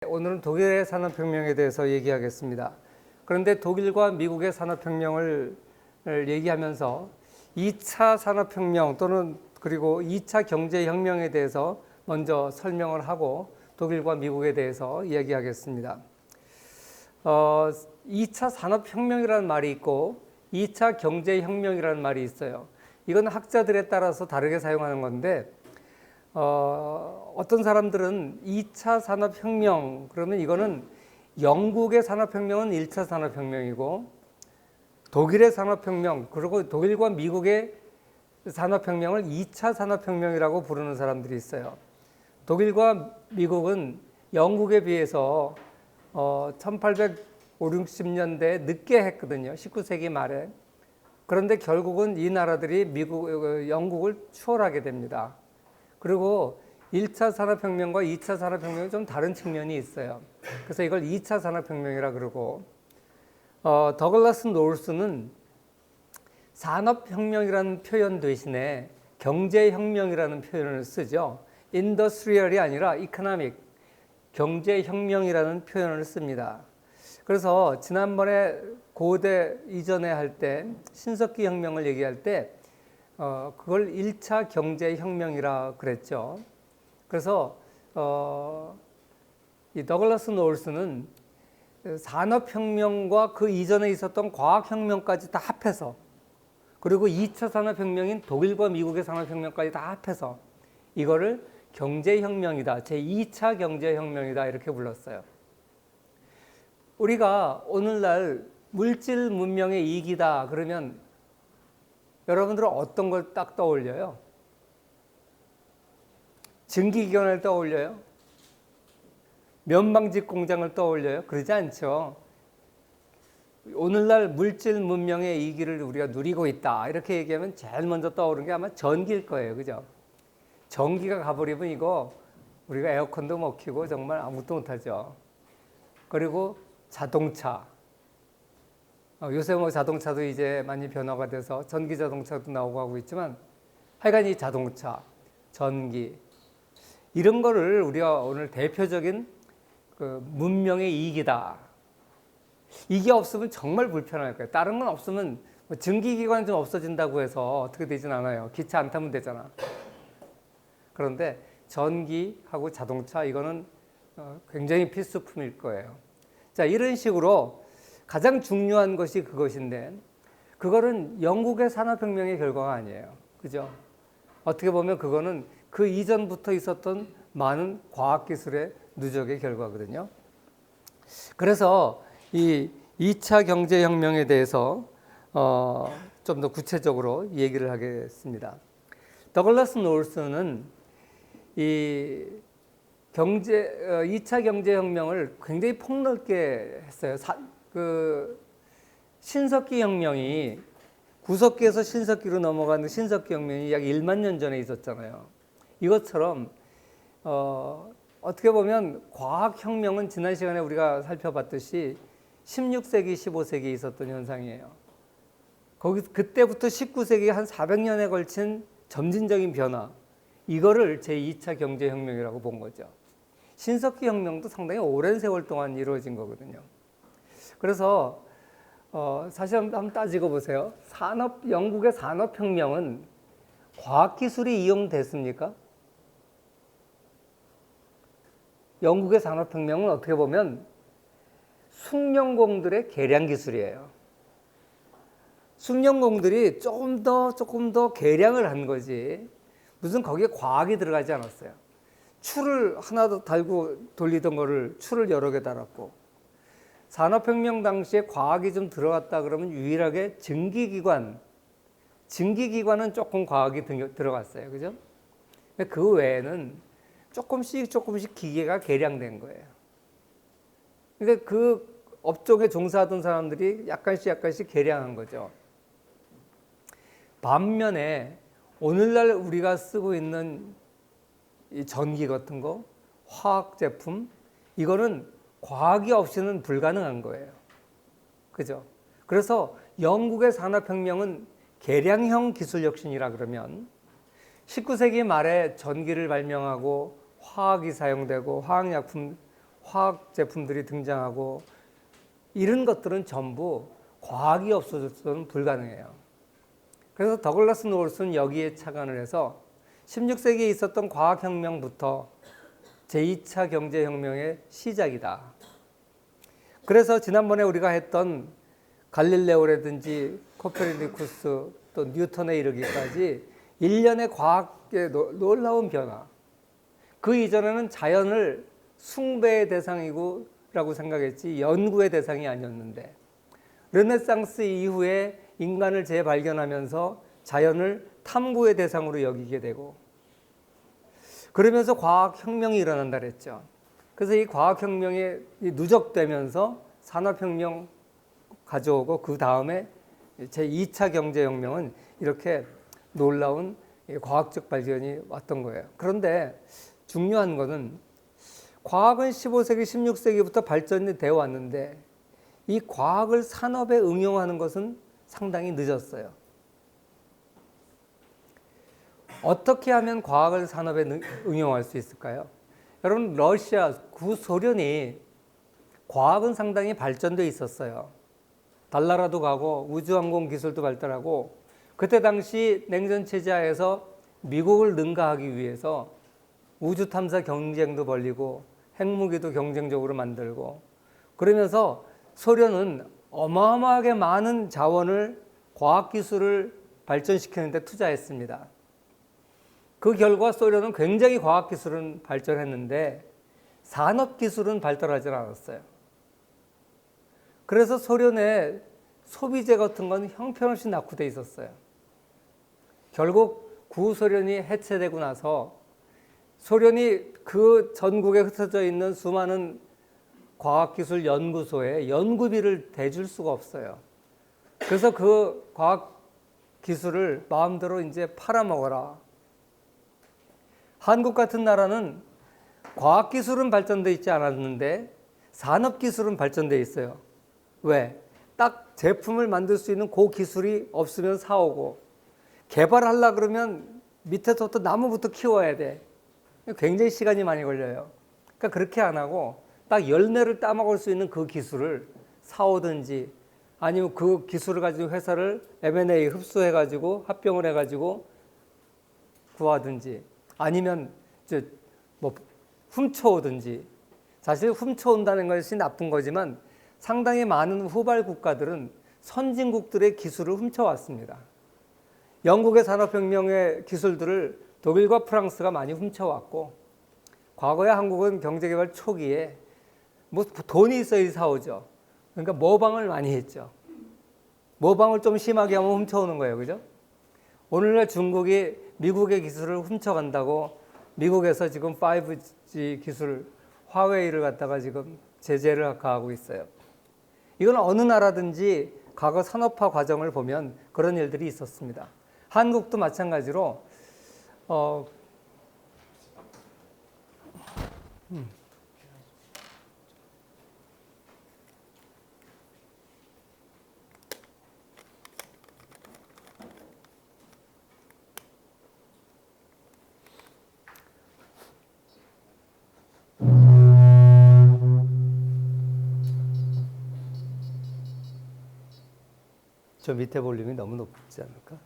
오늘은 독일의 산업혁명에 대해서 얘기하겠습니다. 그런데 독일과 미국의 산업혁명을 얘기하면서 2차 산업혁명 또는 그리고 2차 경제혁명에 대해서 먼저 설명을 하고 독일과 미국에 대해서 이야기하겠습니다. 2차 산업혁명이라는 말이 있고 2차 경제혁명이라는 말이 있어요. 이건 학자들에 따라서 다르게 사용하는 건데 어떤 사람들은 2차 산업혁명 그러면 이거는 영국의 산업혁명은 1차 산업혁명이고 독일의 산업혁명 그리고 독일과 미국의 산업혁명을 2차 산업혁명이라고 부르는 사람들이 있어요. 독일과 미국은 영국에 비해서 1850~60년대에 늦게 했거든요. 19세기 말에. 그런데 결국은 이 나라들이 영국을 추월하게 됩니다. 그리고 1차 산업혁명과 2차 산업혁명이 좀 다른 측면이 있어요. 그래서 이걸 2차 산업혁명이라 그러고 더글라스 노울스는 산업혁명이라는 표현 대신에 경제혁명이라는 표현을 쓰죠. 인더스트리얼이 아니라 이코노믹, 경제혁명이라는 표현을 씁니다. 그래서 지난번에 고대 이전에 할 때 신석기 혁명을 얘기할 때 그걸 1차 경제혁명이라 그랬죠. 그래서 이 더글라스 노울스는 산업혁명과 그 이전에 있었던 과학혁명까지 다 합해서 그리고 2차 산업혁명인 독일과 미국의 산업혁명까지 다 합해서 이거를 경제혁명이다. 제2차 경제혁명이다. 이렇게 불렀어요. 우리가 오늘날 물질 문명의 이기다 그러면 여러분들은 어떤 걸 딱 떠올려요? 증기기관을 떠올려요? 면방직 공장을 떠올려요? 그러지 않죠. 오늘날 물질 문명의 이기를 우리가 누리고 있다 이렇게 얘기하면 제일 먼저 떠오르는 게 아마 전기일 거예요. 그죠? 전기가 가버리면 이거 우리가 에어컨도 못 켜고 정말 아무것도 못하죠. 그리고 자동차. 요새 뭐 자동차도 이제 많이 변화가 돼서 전기 자동차도 나오고 하고 있지만 하여간 이 자동차, 전기 이런 거를 우리가 오늘 대표적인 그 문명의 이익이다. 이게 없으면 정말 불편할 거예요. 다른 건 없으면 뭐 증기기관 좀 없어진다고 해서 어떻게 되진 않아요. 기차 안 타면 되잖아. 그런데 전기하고 자동차 이거는 굉장히 필수품일 거예요. 자, 이런 식으로 가장 중요한 것이 그것인데 그거는 영국의 산업혁명의 결과가 아니에요. 그죠? 어떻게 보면 그거는 그 이전부터 있었던 많은 과학기술의 누적의 결과거든요. 그래서 이 2차 경제혁명에 대해서 좀 더 구체적으로 얘기를 하겠습니다. 더글라스 노울스는 이 2차 경제혁명을 굉장히 폭넓게 했어요. 신석기 혁명이 구석기에서 신석기로 넘어가는 신석기 혁명이 약 1만 년 전에 있었잖아요. 이것처럼 어떻게 보면 과학혁명은 지난 시간에 우리가 살펴봤듯이 16세기, 15세기에 있었던 현상이에요. 그때부터 19세기 한 400년에 걸친 점진적인 변화, 이거를 제2차 경제혁명이라고 본 거죠. 신석기 혁명도 상당히 오랜 세월 동안 이루어진 거거든요. 그래서 사실 한번 따지고 보세요. 영국의 산업혁명은 과학기술이 이용됐습니까? 영국의 산업혁명은 어떻게 보면 숭늉공들의 계량기술이에요. 숭늉공들이 조금 더 계량을 한 거지 무슨 거기에 과학이 들어가지 않았어요. 추를 하나 더 달고 돌리던 거를 추를 여러 개 달았고 산업혁명 당시에 과학이 좀 들어갔다 그러면 유일하게 증기기관은 조금 과학이 들어갔어요. 그죠? 그 외에는 조금씩 기계가 개량된 거예요. 그러니까 그 업종에 종사하던 사람들이 약간씩 개량한 거죠. 반면에 오늘날 우리가 쓰고 있는 이 전기 같은 거, 화학 제품, 이거는 과학이 없이는 불가능한 거예요. 그죠? 그래서 영국의 산업혁명은 개량형 기술혁신이라 그러면 19세기 말에 전기를 발명하고 화학이 사용되고 화학약품, 화학 제품들이 등장하고 이런 것들은 전부 과학이 없어졌으면 불가능해요. 그래서 더글라스 노울스는 여기에 착안을 해서 16세기에 있었던 과학혁명부터 제2차 경제혁명의 시작이다. 그래서 지난번에 우리가 했던 갈릴레오라든지 코페르니쿠스 또 뉴턴에 이르기까지 일련의 과학의 놀라운 변화. 그 이전에는 자연을 숭배의 대상이고 라고 생각했지 연구의 대상이 아니었는데 르네상스 이후에 인간을 재발견하면서 자연을 탐구의 대상으로 여기게 되고 그러면서 과학혁명이 일어난다 그랬죠. 그래서 이 과학혁명이 누적되면서 산업혁명 가져오고 그 다음에 제2차 경제혁명은 이렇게 놀라운 과학적 발견이 왔던 거예요. 그런데 중요한 것은 과학은 15세기, 16세기부터 발전이 되어 왔는데 이 과학을 산업에 응용하는 것은 상당히 늦었어요. 어떻게 하면 과학을 산업에 응용할 수 있을까요? 여러분, 러시아, 구소련이 과학은 상당히 발전되어 있었어요. 달나라도 가고 우주항공 기술도 발달하고 그때 당시 냉전체제하에서 미국을 능가하기 위해서 우주탐사 경쟁도 벌이고 핵무기도 경쟁적으로 만들고 그러면서 소련은 어마어마하게 많은 자원을 과학기술을 발전시키는 데 투자했습니다. 그 결과 소련은 굉장히 과학기술은 발전했는데 산업기술은 발달하지 않았어요. 그래서 소련의 소비재 같은 건 형편없이 낙후돼 있었어요. 결국 구소련이 해체되고 나서 소련이 그 전국에 흩어져 있는 수많은 과학기술 연구소에 연구비를 대줄 수가 없어요. 그래서 그 과학기술을 마음대로 이제 팔아먹어라. 한국 같은 나라는 과학기술은 발전되어 있지 않았는데 산업기술은 발전되어 있어요. 왜? 딱 제품을 만들 수 있는 그 기술이 없으면 사오고 개발하려고 그러면 밑에서부터 나무부터 키워야 돼. 굉장히 시간이 많이 걸려요. 그러니까 그렇게 안 하고 딱 열매를 따먹을 수 있는 그 기술을 사오든지 아니면 그 기술을 가지고 회사를 M&A 흡수해가지고 합병을 해가지고 구하든지 아니면 뭐 훔쳐오든지 사실 훔쳐온다는 것이 나쁜 거지만 상당히 많은 후발 국가들은 선진국들의 기술을 훔쳐왔습니다. 영국의 산업혁명의 기술들을 독일과 프랑스가 많이 훔쳐왔고 과거에 한국은 경제개발 초기에 뭐 돈이 있어야 사오죠. 그러니까 모방을 많이 했죠. 모방을 좀 심하게 하면 훔쳐오는 거예요. 그죠? 오늘날 중국이 미국의 기술을 훔쳐간다고 미국에서 지금 5G 기술 화웨이를 갖다가 지금 제재를 가하고 있어요. 이건 어느 나라든지 과거 산업화 과정을 보면 그런 일들이 있었습니다. 한국도 마찬가지로 저 밑에 볼륨이 너무 높지 않을까?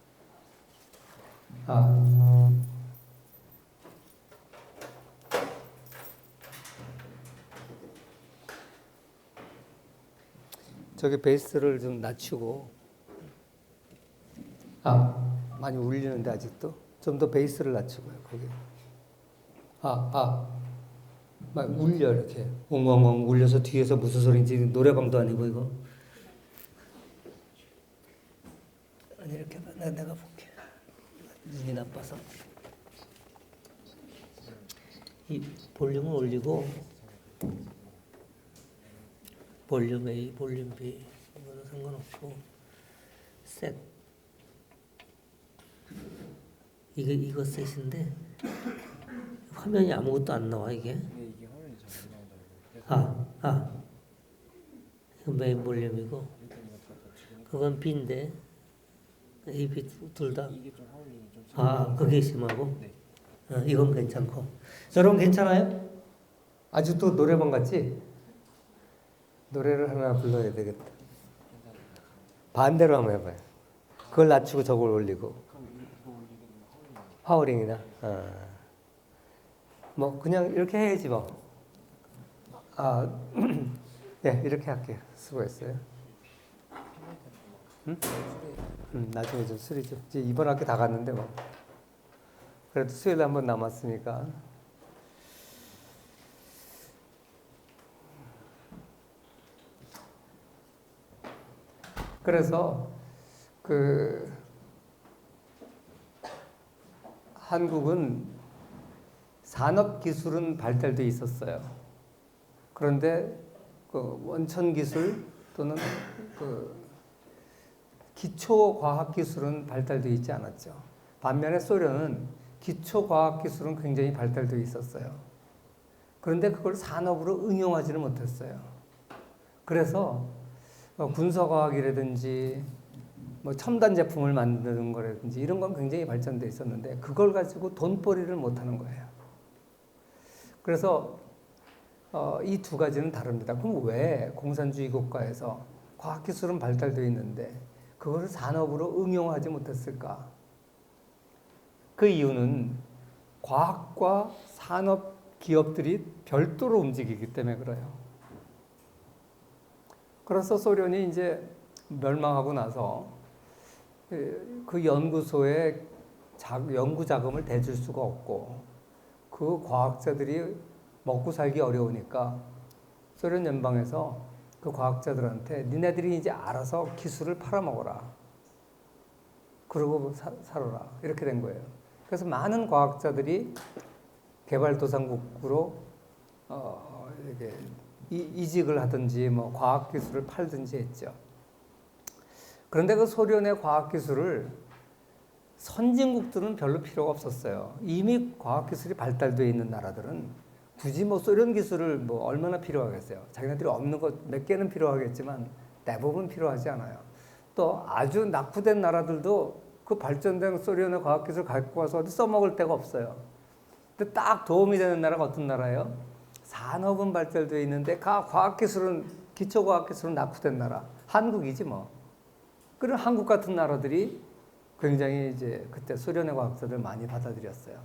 저기 베이스를 좀 낮추고 많이 울리는데 아직도 좀 더 베이스를 낮추고요. 거기 막 울려 이렇게 엉엉엉 울려서 뒤에서 무슨 소리인지 노래방도 아니고 이거 아니 이렇게 봐. 내가 볼게. 눈이 나빠서 이 볼륨을 올리고 볼륨 A, 볼륨 B 이거는 상관없고 셋 이거 셋인데 화면이 아무것도 안 나와 이게. 이게 화면이 잘 안 나온다고. 이건 메인 볼륨이고 그건 B인데 A, B 둘 다. 이게 좀 화면이 좀 그게 심하고. 네. 이건 괜찮고. 여러분 괜찮아요? 아직도 노래방 같지? 노래를 하나 불러야 되겠다. 반대로 한번 해봐요. 그걸 낮추고 저걸 올리고. 하우링이나. 뭐 그냥 이렇게 해야지 뭐. 네, 이렇게 할게요. 수고했어요. 응? 나중에 좀 수리 좀. 이제 이번 학기 다 갔는데 뭐. 그래도 수요일 한 번 남았으니까. 그래서 한국은 산업 기술은 발달돼 있었어요. 그런데 원천 기술 또는 기초 과학 기술은 발달돼 있지 않았죠. 반면에 소련은 기초 과학 기술은 굉장히 발달돼 있었어요. 그런데 그걸 산업으로 응용하지는 못했어요. 그래서 군사과학이라든지 뭐 첨단 제품을 만드는 거라든지 이런 건 굉장히 발전돼 있었는데 그걸 가지고 돈벌이를 못하는 거예요. 그래서 이 두 가지는 다릅니다. 그럼 왜 공산주의 국가에서 과학기술은 발달되어 있는데 그것을 산업으로 응용하지 못했을까? 그 이유는 과학과 산업 기업들이 별도로 움직이기 때문에 그래요. 그래서 소련이 이제 멸망하고 나서 그 연구소에 연구 자금을 대줄 수가 없고 그 과학자들이 먹고 살기 어려우니까 소련 연방에서 그 과학자들한테 니네들이 이제 알아서 기술을 팔아먹어라. 그러고 살아라. 이렇게 된 거예요. 그래서 많은 과학자들이 개발도상국으로 이렇게 이직을 하든지 뭐 과학기술을 팔든지 했죠. 그런데 그 소련의 과학기술을 선진국들은 별로 필요가 없었어요. 이미 과학기술이 발달되어 있는 나라들은 굳이 뭐 소련 기술을 뭐 얼마나 필요하겠어요. 자기네들이 없는 것 몇 개는 필요하겠지만 대부분 필요하지 않아요. 또 아주 낙후된 나라들도 그 발전된 소련의 과학기술 갖고 와서 어디 써먹을 데가 없어요. 근데 딱 도움이 되는 나라가 어떤 나라예요? 산업은 발달되어 있는데 과학기술은 기초과학기술은 낙후된 나라. 한국이지 뭐. 그런 한국 같은 나라들이 굉장히 이제 그때 소련의 과학자들 많이 받아들였어요.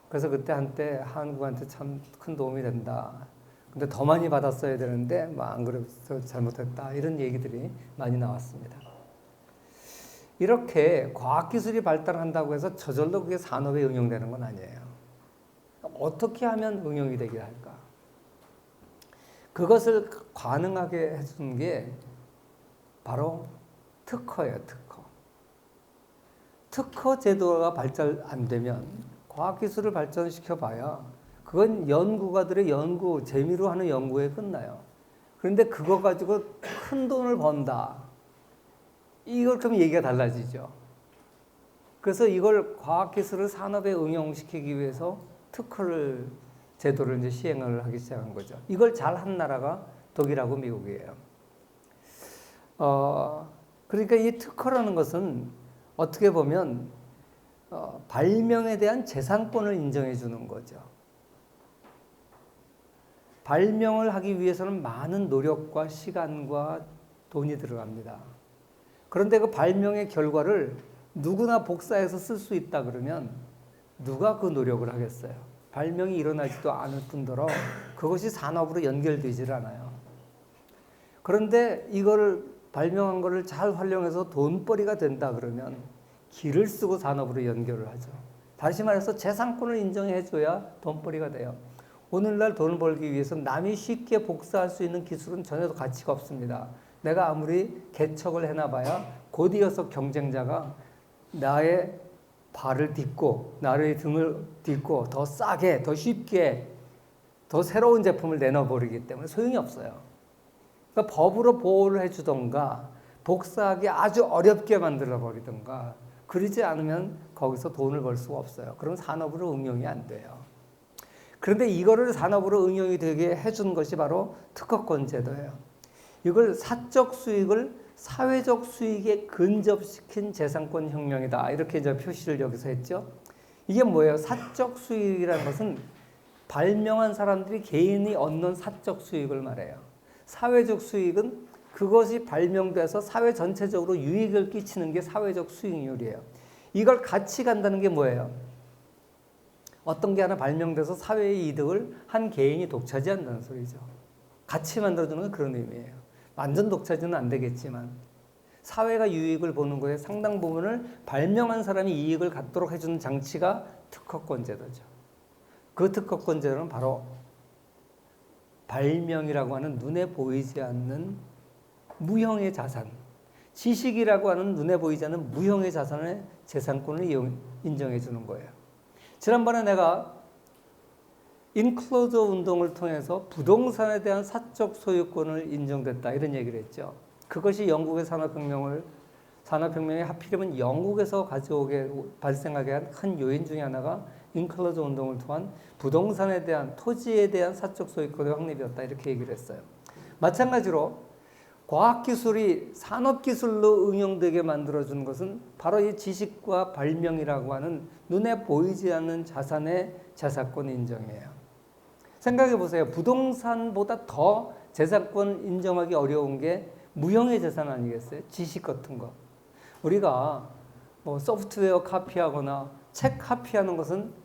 그래서 그때 한때 한국한테 참 큰 도움이 된다. 근데 더 많이 받았어야 되는데 뭐 안 그래서 잘못했다. 이런 얘기들이 많이 나왔습니다. 이렇게 과학기술이 발달한다고 해서 저절로 그게 산업에 응용되는 건 아니에요. 어떻게 하면 응용이 되게 할까? 그것을 가능하게 해준 게 바로 특허예요, 특허. 특허 제도가 발달 안 되면 과학기술을 발전시켜 봐야 그건 연구가들의 연구, 재미로 하는 연구에 끝나요. 그런데 그거 가지고 큰 돈을 번다. 이걸 그럼 얘기가 달라지죠. 그래서 이걸 과학기술을 산업에 응용시키기 위해서 특허를 제도를 이제 시행을 하기 시작한 거죠. 이걸 잘한 나라가 독일하고 미국이에요. 그러니까 이 특허라는 것은 어떻게 보면 발명에 대한 재산권을 인정해 주는 거죠. 발명을 하기 위해서는 많은 노력과 시간과 돈이 들어갑니다. 그런데 그 발명의 결과를 누구나 복사해서 쓸 수 있다 그러면 누가 그 노력을 하겠어요? 발명이 일어나지도 않을 뿐더러 그것이 산업으로 연결되질 않아요. 그런데 이거를 발명한 거를 잘 활용해서 돈벌이가 된다 그러면 기를 쓰고 산업으로 연결을 하죠. 다시 말해서 재산권을 인정해 줘야 돈벌이가 돼요. 오늘날 돈을 벌기 위해서 남이 쉽게 복사할 수 있는 기술은 전혀 가치가 없습니다. 내가 아무리 개척을 해놔봐야 곧 이어서 경쟁자가 나의 발을 딛고 나의 등을 딛고 더 싸게 더 쉽게 더 새로운 제품을 내놔버리기 때문에 소용이 없어요. 그러니까 법으로 보호를 해주던가 복사하기 아주 어렵게 만들어버리던가 그러지 않으면 거기서 돈을 벌 수가 없어요. 그럼 산업으로 응용이 안 돼요. 그런데 이거를 산업으로 응용이 되게 해준 것이 바로 특허권 제도예요. 이걸 사적 수익을 사회적 수익에 근접시킨 재산권 혁명이다. 이렇게 이제 표시를 여기서 했죠. 이게 뭐예요? 사적 수익이라는 것은 발명한 사람들이 개인이 얻는 사적 수익을 말해요. 사회적 수익은 그것이 발명돼서 사회 전체적으로 유익을 끼치는 게 사회적 수익률이에요. 이걸 같이 간다는 게 뭐예요? 어떤 게 하나 발명돼서 사회의 이득을 한 개인이 독차지한다는 소리죠. 같이 만들어주는 건 그런 의미예요. 완전 독차지는 안 되겠지만 사회가 유익을 보는 것의 상당 부분을 발명한 사람이 이익을 갖도록 해주는 장치가 특허권 제도죠. 그 특허권 제도는 바로 발명이라고 하는 눈에 보이지 않는 무형의 자산, 지식이라고 하는 눈에 보이지 않는 무형의 자산의 재산권을 인정해 주는 거예요. 지난번에 내가 인클로저 운동을 통해서 부동산에 대한 사적 소유권을 인정됐다 이런 얘기를 했죠. 그것이 영국의 산업혁명이 하필이면 영국에서 발생하게 한 큰 요인 중에 하나가 인클로저 운동을 통한 부동산에 대한 토지에 대한 사적 소유권의 확립이었다 이렇게 얘기를 했어요. 마찬가지로 과학기술이 산업기술로 응용되게 만들어주는 것은 바로 이 지식과 발명이라고 하는 눈에 보이지 않는 자산의 재산권 인정이에요. 생각해 보세요. 부동산보다 더 재산권 인정하기 어려운 게 무형의 재산 아니겠어요? 지식 같은 거. 우리가 뭐 소프트웨어 카피하거나 책 카피하는 것은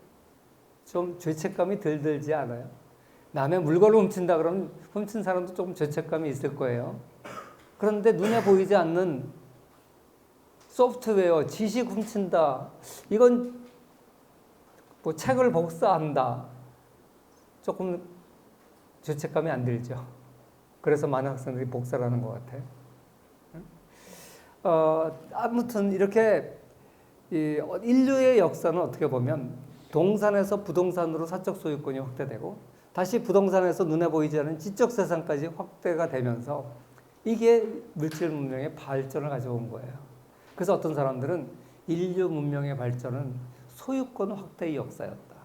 좀 죄책감이 덜 들지 않아요? 남의 물건을 훔친다 그러면 훔친 사람도 조금 죄책감이 있을 거예요. 그런데 눈에 보이지 않는 소프트웨어, 지식 훔친다. 이건 뭐 책을 복사한다. 조금 죄책감이 안 들죠. 그래서 많은 학생들이 복사를 하는 것 같아요. 아무튼 이렇게 인류의 역사는 어떻게 보면 동산에서 부동산으로 사적 소유권이 확대되고 다시 부동산에서 눈에 보이지 않는 지적 재산까지 확대가 되면서 이게 물질 문명의 발전을 가져온 거예요. 그래서 어떤 사람들은 인류 문명의 발전은 소유권 확대의 역사였다.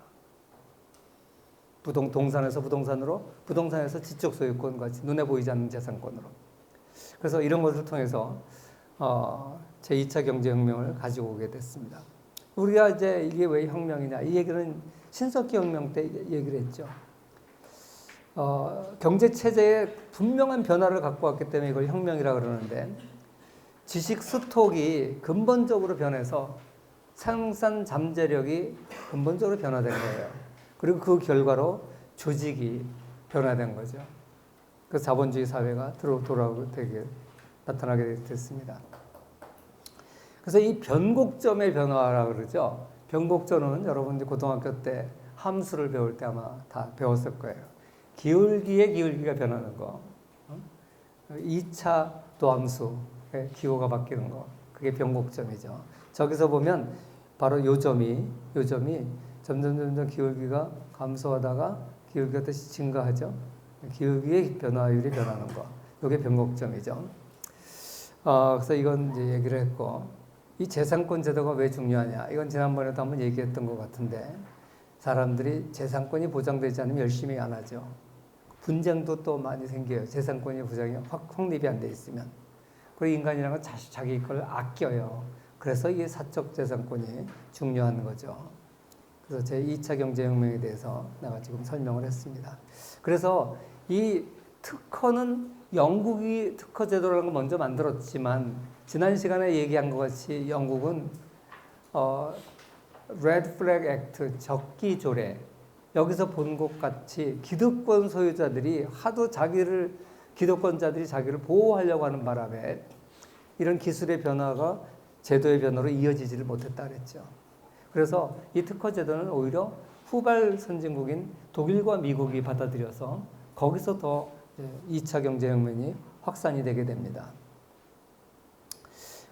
동산에서 부동산으로, 부동산에서 지적 소유권까지 눈에 보이지 않는 재산권으로. 그래서 이런 것을 통해서 제2차 경제혁명을 가지고 오게 됐습니다. 우리가 이제 이게 왜 혁명이냐 이 얘기는 신석기 혁명 때 얘기를 했죠. 경제 체제에 분명한 변화를 갖고 왔기 때문에 이걸 혁명이라 그러는데 지식 스톡이 근본적으로 변해서 생산 잠재력이 근본적으로 변화된 거예요. 그리고 그 결과로 조직이 변화된 거죠. 그 자본주의 사회가 나타나게 됐습니다. 그래서 이 변곡점의 변화라고 그러죠. 변곡점은 여러분들 고등학교 때 함수를 배울 때 아마 다 배웠을 거예요. 기울기의 기울기가 변하는 거. 2차 도함수의 기호가 바뀌는 거. 그게 변곡점이죠. 저기서 보면 바로 요점이 점점 기울기가 감소하다가 기울기가 다시 증가하죠. 기울기의 변화율이 변하는 거. 이게 변곡점이죠. 그래서 이건 이제 얘기를 했고, 이 재산권 제도가 왜 중요하냐? 이건 지난번에도 한번 얘기했던 것 같은데, 사람들이 재산권이 보장되지 않으면 열심히 안 하죠. 분쟁도 또 많이 생겨요. 재산권이 보장이 확립이 안 돼 있으면. 그리고 인간이라는 건 자기 걸 아껴요. 그래서 이게 사적 재산권이 중요한 거죠. 그래서 제 2차 경제혁명에 대해서 내가 지금 설명을 했습니다. 그래서 이 특허는 영국이 특허 제도라는 걸 먼저 만들었지만 지난 시간에 얘기한 것 같이 영국은 Red Flag Act 적기 조례 여기서 본 것 같이 기득권 소유자들이 하도 기득권자들이 자기를 보호하려고 하는 바람에 이런 기술의 변화가 제도의 변화로 이어지지를 못했다 그랬죠. 그래서 이 특허 제도는 오히려 후발 선진국인 독일과 미국이 받아들여서 거기서 더 2차 경제혁명이 확산이 되게 됩니다.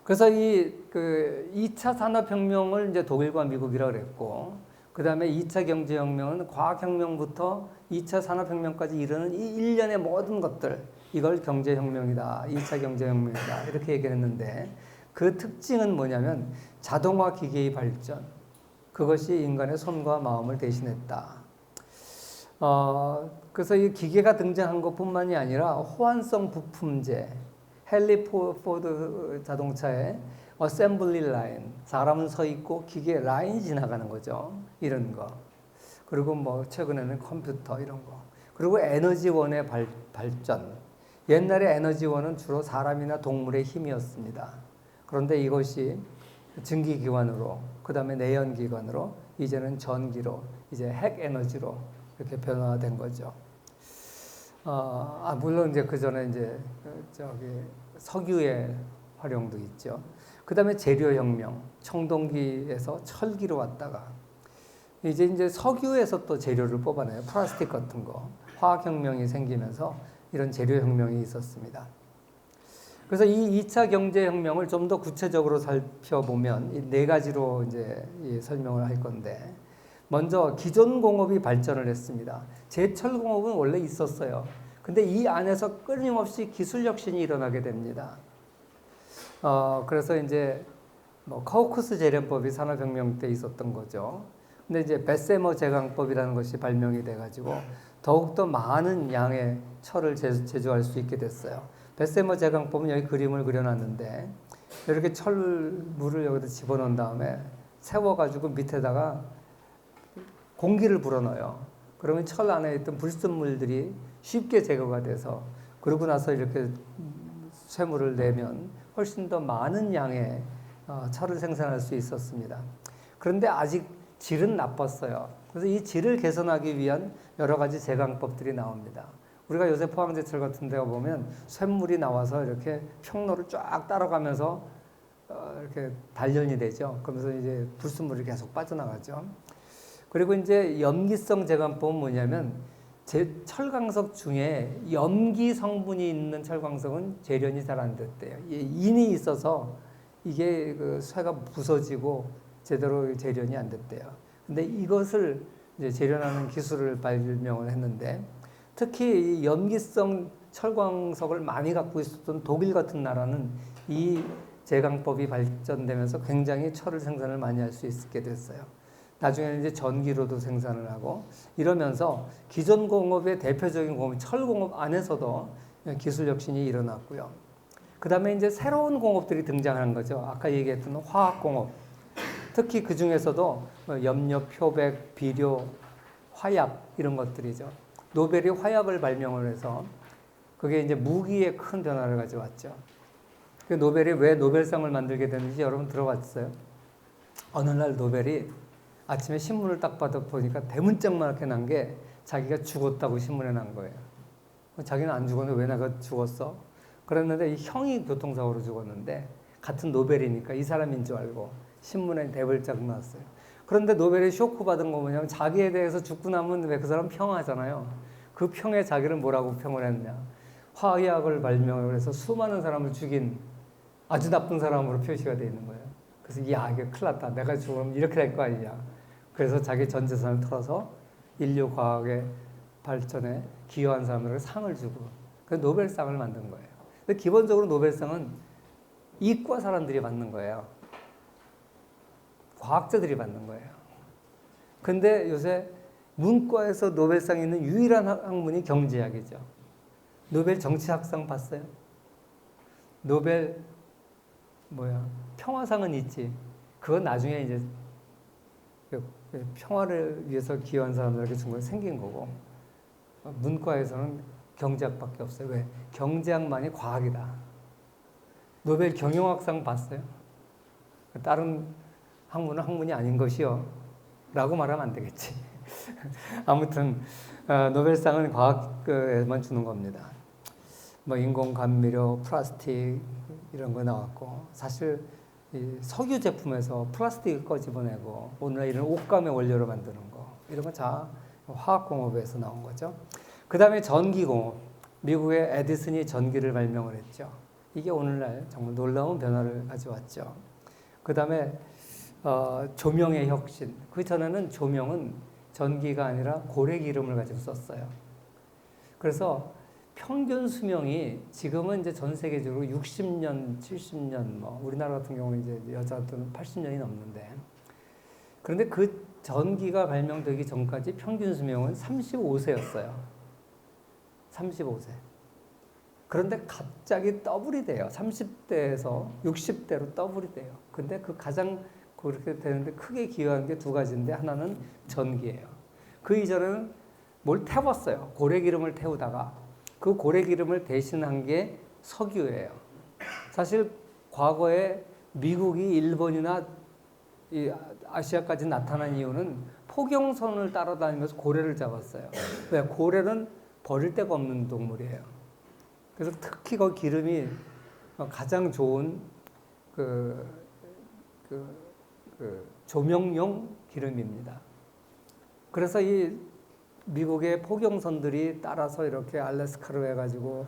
그래서 이 2차 산업혁명을 이제 독일과 미국이라고 그랬고, 그 다음에 2차 경제혁명은 과학혁명부터 2차 산업혁명까지 이르는 이 일련의 모든 것들, 이걸 경제혁명이다, 2차 경제혁명이다, 이렇게 얘기를 했는데, 그 특징은 뭐냐면 자동화 기계의 발전, 그것이 인간의 손과 마음을 대신했다. 그래서 이 기계가 등장한 것뿐만이 아니라 호환성 부품제, 헨리 포드 자동차에 어셈블리 라인, 사람은 서 있고 기계 라인이 지나가는 거죠. 이런 거. 그리고 뭐 최근에는 컴퓨터 이런 거. 그리고 에너지원의 발전. 옛날에 에너지원은 주로 사람이나 동물의 힘이었습니다. 그런데 이것이 증기기관으로, 그 다음에 내연기관으로, 이제는 전기로, 이제 핵에너지로 이렇게 변화된 거죠. 물론 이제 그 전에 이제 석유의 활용도 있죠. 그 다음에 재료혁명, 청동기에서 철기로 왔다가 이제 석유에서 또 재료를 뽑아내요. 플라스틱 같은 거. 화학혁명이 생기면서 이런 재료혁명이 있었습니다. 그래서 이 2차 경제혁명을 좀 더 구체적으로 살펴보면 이 네 가지로 이제 설명을 할 건데, 먼저 기존 공업이 발전을 했습니다. 제철 공업은 원래 있었어요. 근데 이 안에서 끊임없이 기술 혁신이 일어나게 됩니다. 그래서 이제 뭐 카우쿠스 재련법이 산업혁명 때 있었던 거죠. 근데 이제 베세머 제강법이라는 것이 발명이 돼가지고 더욱더 많은 양의 철을 제조할 수 있게 됐어요. 베세머 제강법은 여기 그림을 그려놨는데, 이렇게 철물을 여기다 집어넣은 다음에 세워가지고 밑에다가 공기를 불어넣어요. 그러면 철 안에 있던 불순물들이 쉽게 제거가 돼서, 그러고 나서 이렇게 쇠물을 내면 훨씬 더 많은 양의 철을 생산할 수 있었습니다. 그런데 아직 질은 나빴어요. 그래서 이 질을 개선하기 위한 여러 가지 제강법들이 나옵니다. 우리가 요새 포항제철 같은 데 보면 쇳물이 나와서 이렇게 평로를 쫙 따라가면서 이렇게 단련이 되죠. 그러면서 이제 불순물이 계속 빠져나가죠. 그리고 이제 염기성 제강법은 뭐냐면, 철광석 중에 염기 성분이 있는 철광석은 재련이 잘 안 됐대요. 인이 있어서 이게 그 쇠가 부서지고 제대로 재련이 안 됐대요. 근데 이것을 이제 재련하는 기술을 발명을 했는데, 특히 이 염기성 철광석을 많이 갖고 있었던 독일 같은 나라는 이 제강법이 발전되면서 굉장히 철을 생산을 많이 할 수 있게 됐어요. 나중에는 이제 전기로도 생산을 하고 이러면서 기존 공업의 대표적인 공업, 철공업 안에서도 기술 혁신이 일어났고요. 그 다음에 이제 새로운 공업들이 등장하는 거죠. 아까 얘기했던 화학공업. 특히 그 중에서도 염료, 표백, 비료, 화약 이런 것들이죠. 노벨이 화약을 발명을 해서 그게 이제 무기에 큰 변화를 가져왔죠. 그 노벨이 왜 노벨상을 만들게 됐는지 여러분 들어봤어요? 어느 날 노벨이 아침에 신문을 딱 보니까 대문짝만하게 난 게 자기가 죽었다고 신문에 난 거예요. 자기는 안 죽었는데 왜 내가 죽었어? 그랬는데 이 형이 교통사고로 죽었는데 같은 노벨이니까 이 사람인 줄 알고 신문에 대문짝 났어요. 그런데 노벨이 쇼크 받은 거 뭐냐면, 자기에 대해서 죽고 나면 왜 그 사람 평하잖아요. 그 평에 자기를 뭐라고 평을 했냐. 화약을 발명을 해서 수많은 사람을 죽인 아주 나쁜 사람으로 표시가 되어 있는 거예요. 그래서 이게 큰일 났다. 내가 죽으면 이렇게 될 거 아니냐. 그래서 자기 전 재산을 털어서 인류 과학의 발전에 기여한 사람들에게 상을 주고, 그래서 노벨상을 만든 거예요. 근데 기본적으로 노벨상은 이과 사람들이 받는 거예요. 과학자들이 받는 거예요. 근데 요새 문과에서 노벨상이 있는 유일한 학문이 경제학이죠. 노벨 정치학상 봤어요? 노벨 평화상은 있지. 그건 나중에 이제 평화를 위해서 기여한 사람들에게 준 건 생긴 거고, 문과에서는 경제학밖에 없어요. 왜? 경제학만이 과학이다. 노벨 경영학상 봤어요? 다른 학문은 학문이 아닌 것이요 라고 말하면 안 되겠지. 아무튼 노벨상은 과학에만 주는 겁니다. 뭐 인공감미료, 플라스틱 이런 거 나왔고, 사실 이 석유 제품에서 플라스틱을 꺼집어내고 오늘날 이런 옷감의 원료로 만드는 거, 이런 거 다 화학공업에서 나온 거죠. 그 다음에 전기공업. 미국의 에디슨이 전기를 발명을 했죠. 이게 오늘날 정말 놀라운 변화를 가져왔죠. 그 다음에 조명의 혁신. 그 전에는 조명은 전기가 아니라 고래기름을 가지고 썼어요. 그래서 평균 수명이 지금은 이제 전 세계적으로 60년, 70년, 우리나라 같은 경우는 이제 여자들은 80년이 넘는데, 그런데 그 전기가 발명되기 전까지 평균 수명은 35세였어요. 35세. 그런데 갑자기 더블이 돼요. 30대에서 60대로 더블이 돼요. 근데 그 가장 그렇게 되는데 크게 기여한 게 두 가지인데, 하나는 전기예요. 그 이전에는 뭘 태웠어요. 고래기름을 태우다가 그 고래기름을 대신한 게 석유예요. 사실 과거에 미국이 일본이나 이 아시아까지 나타난 이유는 포경선을 따라다니면서 고래를 잡았어요. 왜? 고래는 버릴 데가 없는 동물이에요. 그래서 특히 그 기름이 가장 좋은 조명용 기름입니다. 그래서 이 미국의 포경선들이 따라서 이렇게 알래스카로 해가지고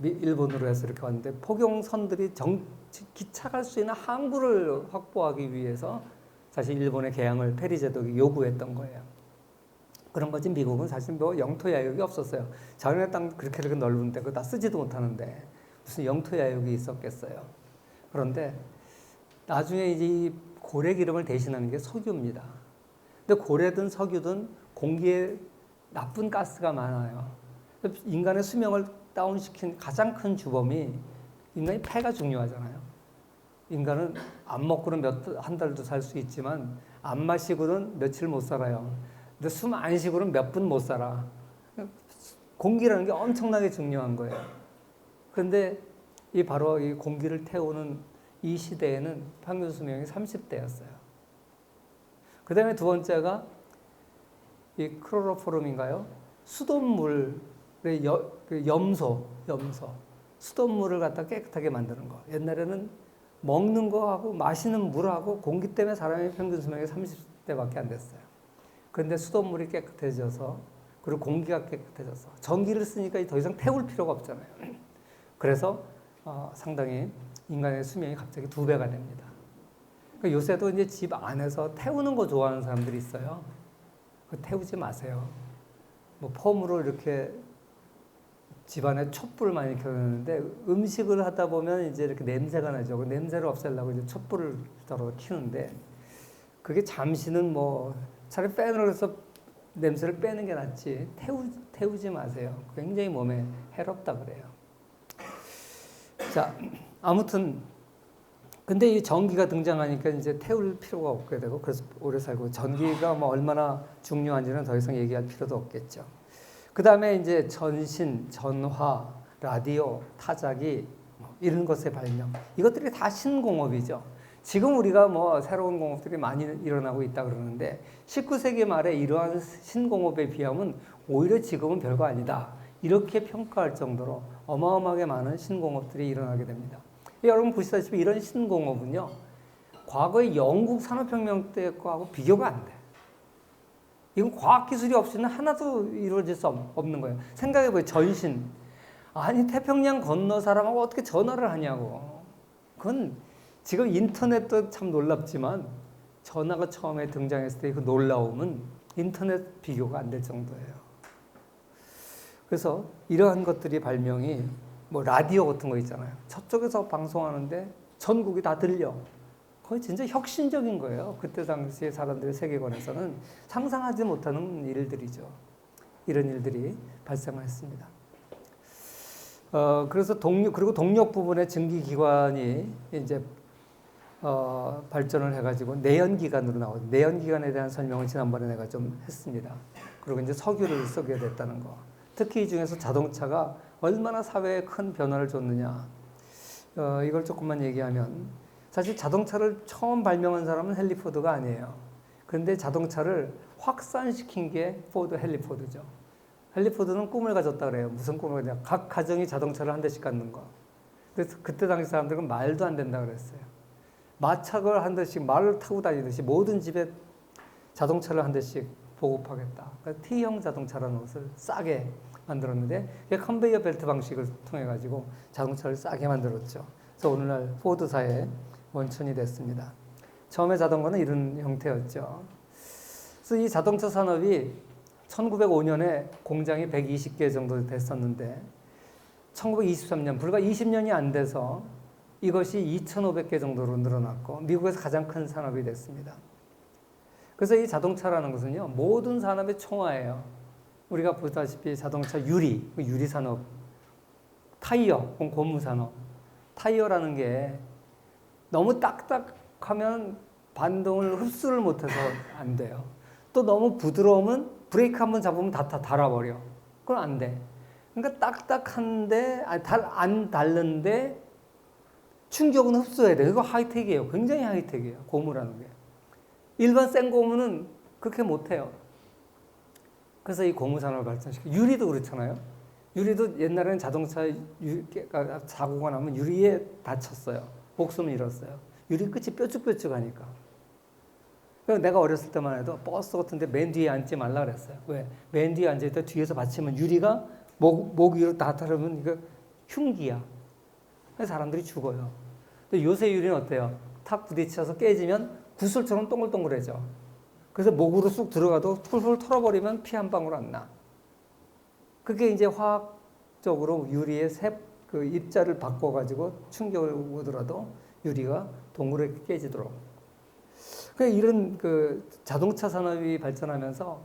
일본으로 해서 이렇게 왔는데 포경선들이 기차 갈 수 있는 항구를 확보하기 위해서 사실 일본의 개항을 페리 제독이 요구했던 거예요. 그런 거지 미국은 사실 뭐 영토 야욕이 없었어요. 자기네 땅 그렇게 넓은데 그거 다 쓰지도 못하는데 무슨 영토 야욕이 있었겠어요. 그런데 나중에 이제 이 고래 기름을 대신하는 게 석유입니다. 근데 고래든 석유든 공기에 나쁜 가스가 많아요. 인간의 수명을 다운시킨 가장 큰 주범이 인간이 폐가 중요하잖아요. 인간은 안 먹고는 한 달도 살 수 있지만 안 마시고는 며칠 못 살아요. 근데 숨 안 쉬고는 몇 분 못 살아. 공기라는 게 엄청나게 중요한 거예요. 그런데 바로 이 공기를 태우는 이 시대에는 평균 수명이 30대였어요. 그 다음에 두 번째가 이 클로로포름인가요? 수돗물의 염소. 수돗물을 갖다 깨끗하게 만드는 거. 옛날에는 먹는 거하고 마시는 물하고 공기 때문에 사람의 평균 수명이 30대밖에 안 됐어요. 그런데 수돗물이 깨끗해져서 그리고 공기가 깨끗해져서 전기를 쓰니까 더 이상 태울 필요가 없잖아요. 그래서 상당히 인간의 수명이 갑자기 2배가 됩니다. 그러니까 요새도 이제 집 안에서 태우는 거 좋아하는 사람들이 있어요. 태우지 마세요. 뭐 폼으로 이렇게 집안에 촛불을 많이 켜놓는데 음식을 하다 보면 이제 이렇게 냄새가 나죠. 그 냄새를 없애려고 이제 촛불을 따로 켜는데 그게 잠시는 뭐 차라리 빼내서 냄새를 빼는 게 낫지 태우지 마세요. 굉장히 몸에 해롭다 그래요. 자, 아무튼 근데 이 전기가 등장하니까 이제 태울 필요가 없게 되고 그래서 오래 살고 전기가 뭐 얼마나 중요한지는 더 이상 얘기할 필요도 없겠죠. 그 다음에 이제 전신, 전화, 라디오, 타자기 이런 것의 발명 이것들이 다 신공업이죠. 지금 우리가 뭐 새로운 공업들이 많이 일어나고 있다 그러는데 19세기 말에 이러한 신공업에 비하면 오히려 지금은 별거 아니다. 이렇게 평가할 정도로 어마어마하게 많은 신공업들이 일어나게 됩니다. 여러분 보시다시피 이런 신공업은요. 과거의 영국 산업혁명 때 거하고 비교가 안 돼. 이건 과학기술이 없이는 하나도 이루어질 수 없는 거예요. 생각해보세요. 전신. 아니 태평양 건너 사람하고 어떻게 전화를 하냐고. 그건 지금 인터넷도 참 놀랍지만 전화가 처음에 등장했을 때 그 놀라움은 인터넷 비교가 안 될 정도예요. 그래서 이러한 것들이 발명이 뭐 라디오 같은 거 있잖아요. 저쪽에서 방송하는데 전국이 다 들려. 거의 진짜 혁신적인 거예요. 그때 당시에 사람들의 세계관에서는 상상하지 못하는 일들이죠. 이런 일들이 발생했습니다. 그래서 그리고 동력 부분의 증기기관이 이제 발전을 해가지고 내연기관으로 나오죠. 내연기관에 대한 설명을 지난번에 내가 좀 했습니다. 그리고 이제 석유를 쓰게 됐다는 거. 특히 이 중에서 자동차가 얼마나 사회에 큰 변화를 줬느냐. 이걸 조금만 얘기하면 사실 자동차를 처음 발명한 사람은 헨리 포드가 아니에요. 그런데 자동차를 확산시킨 게 포드, 헨리 포드죠. 헨리 포드는 꿈을 가졌다 그래요. 무슨 꿈을 가졌냐. 각 가정이 자동차를 한 대씩 갖는 거. 그래서 그때 당시 사람들은 말도 안 된다 그랬어요. 마차를 한 대씩 말을 타고 다니듯이 모든 집에 자동차를 한 대씩 보급하겠다. 그러니까 T형 자동차라는 것을 싸게 만들었는데 그게 컨베이어 벨트 방식을 통해 가지고 자동차를 싸게 만들었죠. 그래서 오늘날 포드사의 원천이 됐습니다. 처음에 자동차는 이런 형태였죠. 그래서 이 자동차 산업이 1905년에 공장이 120개 정도 됐었는데 1923년 불과 20년이 안 돼서 이것이 2,500개 정도로 늘어났고 미국에서 가장 큰 산업이 됐습니다. 그래서 이 자동차라는 것은요 모든 산업의 총화예요. 우리가 보다시피 자동차 유리 산업, 타이어, 고무 산업. 타이어라는 게 너무 딱딱하면 반동을 흡수를 못해서 안 돼요. 또 너무 부드러우면 브레이크 한번 잡으면 다 닳아버려. 그건 안 돼. 그러니까 딱딱한데 안 닳는데 충격은 흡수해야 돼. 이거 하이텍이에요. 굉장히 하이텍이에요. 고무라는 게. 일반 센 고무는 그렇게 못해요. 그래서 이 고무 산업을 발전시켜. 유리도 그렇잖아요. 유리도 옛날에는 자동차 사고가 나면 유리에 다쳤어요. 목숨을 잃었어요. 유리 끝이 뾰족뾰족하니까. 그래서 내가 어렸을 때만 해도 버스 같은데 맨 뒤에 앉지 말라 그랬어요. 왜? 맨 뒤에 앉아있다 뒤에서 받치면 유리가 목 위로 다 타르면 이거 흉기야. 그래서 사람들이 죽어요. 근데 요새 유리는 어때요? 탁 부딪혀서 깨지면 구슬처럼 동글동글해져. 그래서 목으로 쑥 들어가도 훌훌 털어버리면 피 한 방울 안 나. 그게 이제 화학적으로 유리의 그 입자를 바꿔가지고 충격을 오더라도 유리가 동그랗게 깨지도록. 그러니까 이런 그 자동차 산업이 발전하면서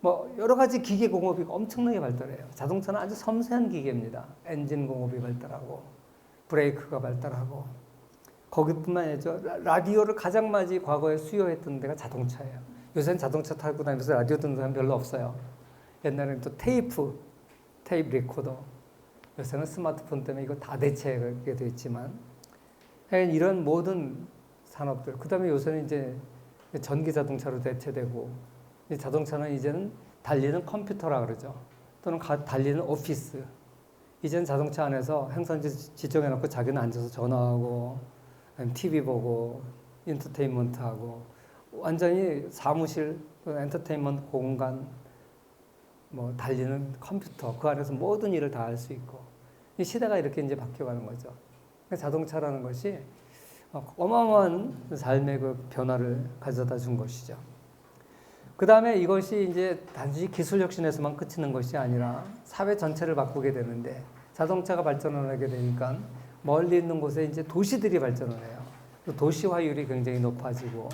뭐 여러 가지 기계 공업이 엄청나게 발달해요. 자동차는 아주 섬세한 기계입니다. 엔진 공업이 발달하고 브레이크가 발달하고 거기뿐만 아니죠. 라디오를 가장 많이 과거에 수요했던 데가 자동차예요. 요새는 자동차 타고 다니면서 라디오 듣는 사람 별로 없어요. 옛날에는 또 테이프 리코더. 요새는 스마트폰 때문에 이거 다 대체하게 돼 있지만 이런 모든 산업들. 그다음에 요새는 이제 전기 자동차로 대체되고 자동차는 이제는 달리는 컴퓨터라 그러죠. 또는 달리는 오피스. 이제는 자동차 안에서 행선지 지정해놓고 자기는 앉아서 전화하고 TV 보고 엔터테인먼트하고 완전히 사무실, 엔터테인먼트 공간, 뭐 달리는 컴퓨터 그 안에서 모든 일을 다 할 수 있고 이 시대가 이렇게 이제 바뀌어가는 거죠. 자동차라는 것이 어마어마한 삶의 그 변화를 가져다 준 것이죠. 그 다음에 이것이 이제 단지 기술 혁신에서만 그치는 것이 아니라 사회 전체를 바꾸게 되는데 자동차가 발전을 하게 되니까 멀리 있는 곳에 이제 도시들이 발전을 해요. 도시화율이 굉장히 높아지고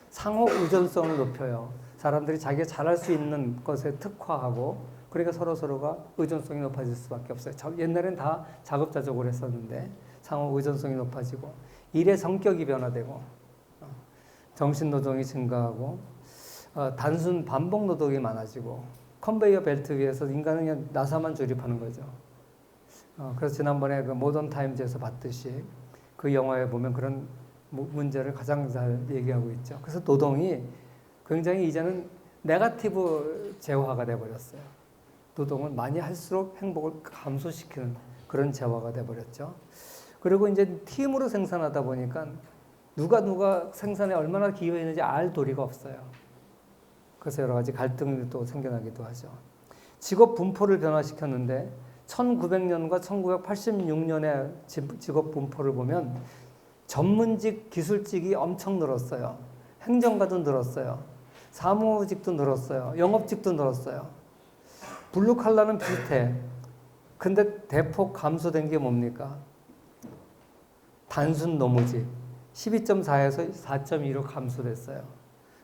상호 의존성을 높여요. 사람들이 자기가 잘할 수 있는 것에 특화하고 그러니까 서로가 의존성이 높아질 수밖에 없어요. 옛날엔 다 자급자족을 했었는데 상호 의존성이 높아지고 일의 성격이 변화되고 정신노동이 증가하고 단순 반복 노동이 많아지고 컨베이어 벨트 위에서 인간은 그냥 나사만 조립하는 거죠. 그래서 지난번에 그 모던 타임즈에서 봤듯이 그 영화에 보면 그런 문제를 가장 잘 얘기하고 있죠. 그래서 노동이 굉장히 이제는 네거티브 재화가 돼버렸어요. 노동을 많이 할수록 행복을 감소시키는 그런 재화가 돼버렸죠. 그리고 이제 팀으로 생산하다 보니까 누가 생산에 얼마나 기여했는지 알 도리가 없어요. 그래서 여러 가지 갈등이 또 생겨나기도 하죠. 직업 분포를 변화시켰는데 1900년과 1986년의 직업 분포를 보면 전문직, 기술직이 엄청 늘었어요. 행정가도 늘었어요. 사무직도 늘었어요. 영업직도 늘었어요. 블루칼라는 비슷해. 근데 대폭 감소된 게 뭡니까? 단순 노무직 12.4에서 4.2로 감소됐어요.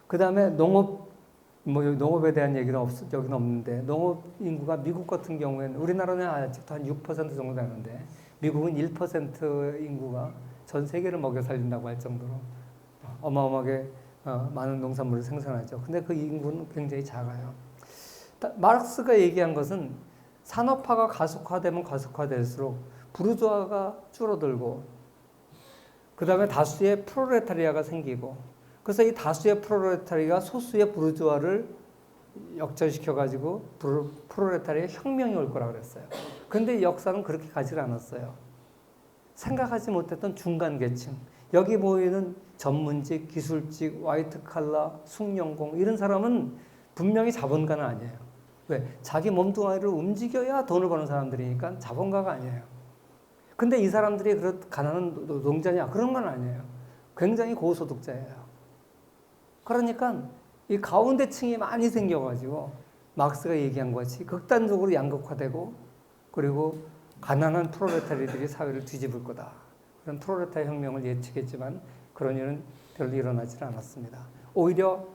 그 다음에 농업에 대한 얘기는 여기는 없는데 농업 인구가 미국 같은 경우에는 우리나라는 아직도 한 6% 정도 되는데 미국은 1% 인구가 전 세계를 먹여 살린다고 할 정도로 어마어마하게 많은 농산물을 생산하죠. 근데 그 인구는 굉장히 작아요. 마르크스가 얘기한 것은 산업화가 가속화되면 가속화될수록 부르주아가 줄어들고 그 다음에 다수의 프롤레타리아가 생기고 그래서 이 다수의 프롤레타리아가 소수의 부르주아를 역전시켜가지고 프롤레타리아 혁명이 올 거라고 그랬어요. 근데 역사는 그렇게 가지 않았어요. 생각하지 못했던 중간 계층, 여기 모이는 전문직, 기술직, 화이트 칼라, 숙련공 이런 사람은 분명히 자본가는 아니에요. 왜? 자기 몸뚱아리를 움직여야 돈을 버는 사람들이니까 자본가가 아니에요. 근데 이 사람들이 가난한 노동자냐? 그런 건 아니에요. 굉장히 고소득자예요. 그러니까 이 가운데층이 많이 생겨가지고 마크스가 얘기한 것이 극단적으로 양극화되고 그리고 가난한 프롤레타리들이 사회를 뒤집을 거다. 그런 프롤레타리 혁명을 예측했지만 그런 일은 별로 일어나지 않았습니다. 오히려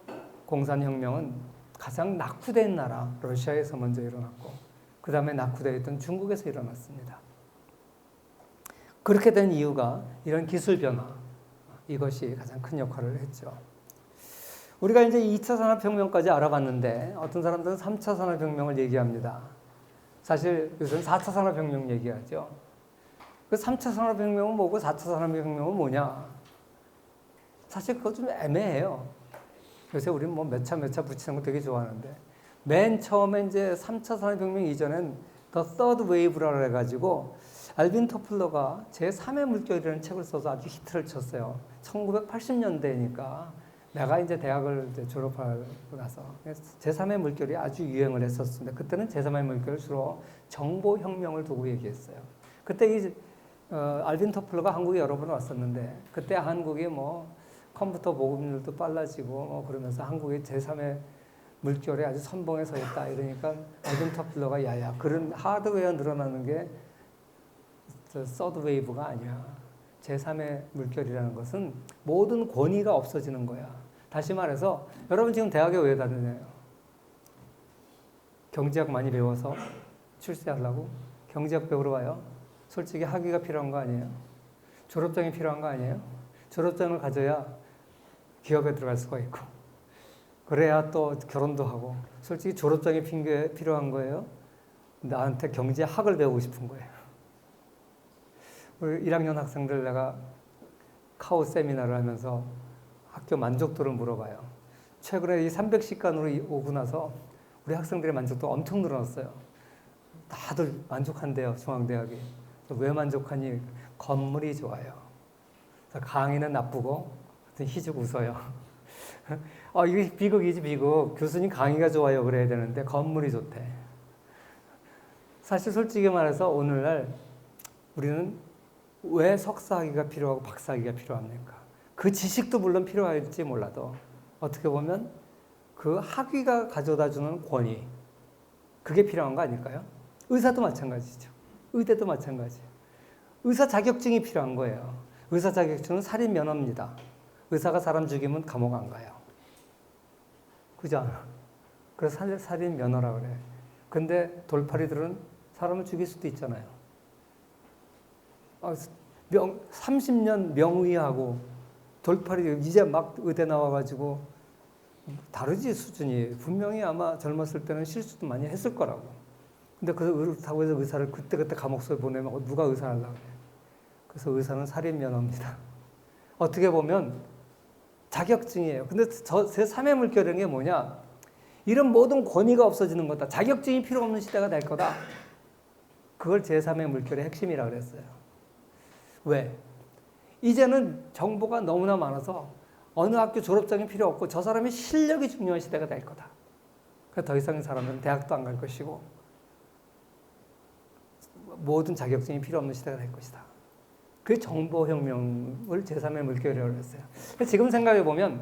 공산혁명은 가장 낙후된 나라 러시아에서 먼저 일어났고 그 다음에 낙후되어 있던 중국에서 일어났습니다. 그렇게 된 이유가 이런 기술 변화 이것이 가장 큰 역할을 했죠. 우리가 이제 2차 산업혁명까지 알아봤는데 어떤 사람들은 3차 산업혁명을 얘기합니다. 사실 요새는 4차 산업혁명 얘기하죠. 그 3차 산업혁명은 뭐고 4차 산업혁명은 뭐냐? 사실 그거 좀 애매해요. 요새 우리는 뭐 몇 차 붙이는 거 되게 좋아하는데 맨 처음에 이제 3차 산업혁명 이전엔 The Third Wave라고 해가지고 알빈 토플러가 제3의 물결이라는 책을 써서 아주 히트를 쳤어요. 1980년대니까 내가 이제 대학을 이제 졸업하고 나서 제3의 물결이 아주 유행을 했었습니다. 그때는 제3의 물결을 주로 정보혁명을 두고 얘기했어요. 그때 이 알빈 토플러가 한국에 여러 번 왔었는데 그때 한국이 뭐 컴퓨터 보급률도 빨라지고 뭐 그러면서 한국이 제3의 물결에 아주 선봉에 서 있다 이러니까 알빈 토플러가 야야 그런 하드웨어 늘어나는 게 서드 웨이브가 아니야. 제3의 물결이라는 것은 모든 권위가 없어지는 거야. 다시 말해서 여러분 지금 대학에 왜 다니나요? 경제학 많이 배워서 출세하려고? 경제학 배우러 와요? 솔직히 학위가 필요한 거 아니에요? 졸업장이 필요한 거 아니에요? 졸업장을 가져야 기업에 들어갈 수가 있고 그래야 또 결혼도 하고 솔직히 졸업장이 필요한 거예요? 나한테 경제학을 배우고 싶은 거예요. 우리 1학년 학생들 내가 카오 세미나를 하면서 학교 만족도를 물어봐요. 최근에 이 300시간으로 오고 나서 우리 학생들의 만족도 엄청 늘어났어요. 다들 만족한대요, 중앙대학이. 왜 만족하니? 건물이 좋아요. 강의는 나쁘고 희죽 웃어요. 이게 비극이지 비극. 교수님 강의가 좋아요 그래야 되는데 건물이 좋대. 사실 솔직히 말해서 오늘날 우리는 왜 석사학위가 필요하고 박사학위가 필요합니까? 그 지식도 물론 필요할지 몰라도 어떻게 보면 그 학위가 가져다주는 권위 그게 필요한 거 아닐까요? 의사도 마찬가지죠. 의대도 마찬가지예요. 의사 자격증이 필요한 거예요. 의사 자격증은 살인 면허입니다. 의사가 사람 죽이면 감옥 안 가요. 그죠? 그래서 살인 면허라 그래. 근데 돌팔이들은 사람을 죽일 수도 있잖아요. 30년 명의하고 돌팔이 이제 막 의대 나와가지고 다르지 수준이. 분명히 아마 젊었을 때는 실수도 많이 했을 거라고. 근데 그렇다고 해서 의사를 그때 감옥소에 보내면 누가 의사 하려고 그래. 그래서 의사는 살인 면허입니다. 어떻게 보면 자격증이에요. 근데 제3의 물결인 게 뭐냐? 이런 모든 권위가 없어지는 거다. 자격증이 필요 없는 시대가 될 거다. 그걸 제3의 물결의 핵심이라고 그랬어요. 왜? 이제는 정보가 너무나 많아서 어느 학교 졸업장이 필요 없고 저 사람의 실력이 중요한 시대가 될 거다. 그래서 더 이상의 사람은 대학도 안 갈 것이고 모든 자격증이 필요 없는 시대가 될 것이다. 그 정보혁명을 제3의 물결이라고 했어요. 지금 생각해보면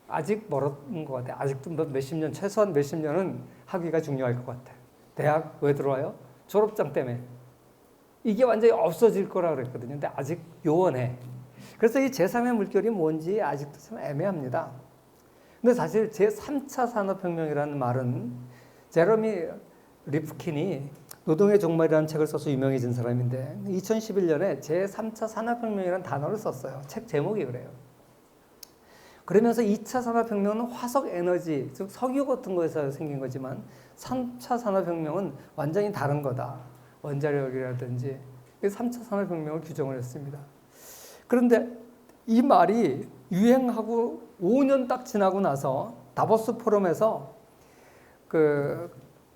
아직 멀었는 것 같아요. 아직도 몇십 년, 최소한 몇십 년은 학위가 중요할 것 같아요. 대학 왜 들어와요? 졸업장 때문에. 이게 완전히 없어질 거라 그랬거든요. 근데 아직 요원해. 그래서 이 제3의 물결이 뭔지 아직도 참 애매합니다. 근데 사실 제3차 산업혁명이라는 말은 제러미 리프킨이 노동의 종말이라는 책을 써서 유명해진 사람인데 2011년에 제3차 산업혁명이라는 단어를 썼어요. 책 제목이 그래요. 그러면서 2차 산업혁명은 화석 에너지, 즉 석유 같은 거에서 생긴 거지만 3차 산업혁명은 완전히 다른 거다. 원자력이라든지 3차 산업혁명을 규정을 했습니다. 그런데 이 말이 유행하고 5년 딱 지나고 나서 다보스 포럼에서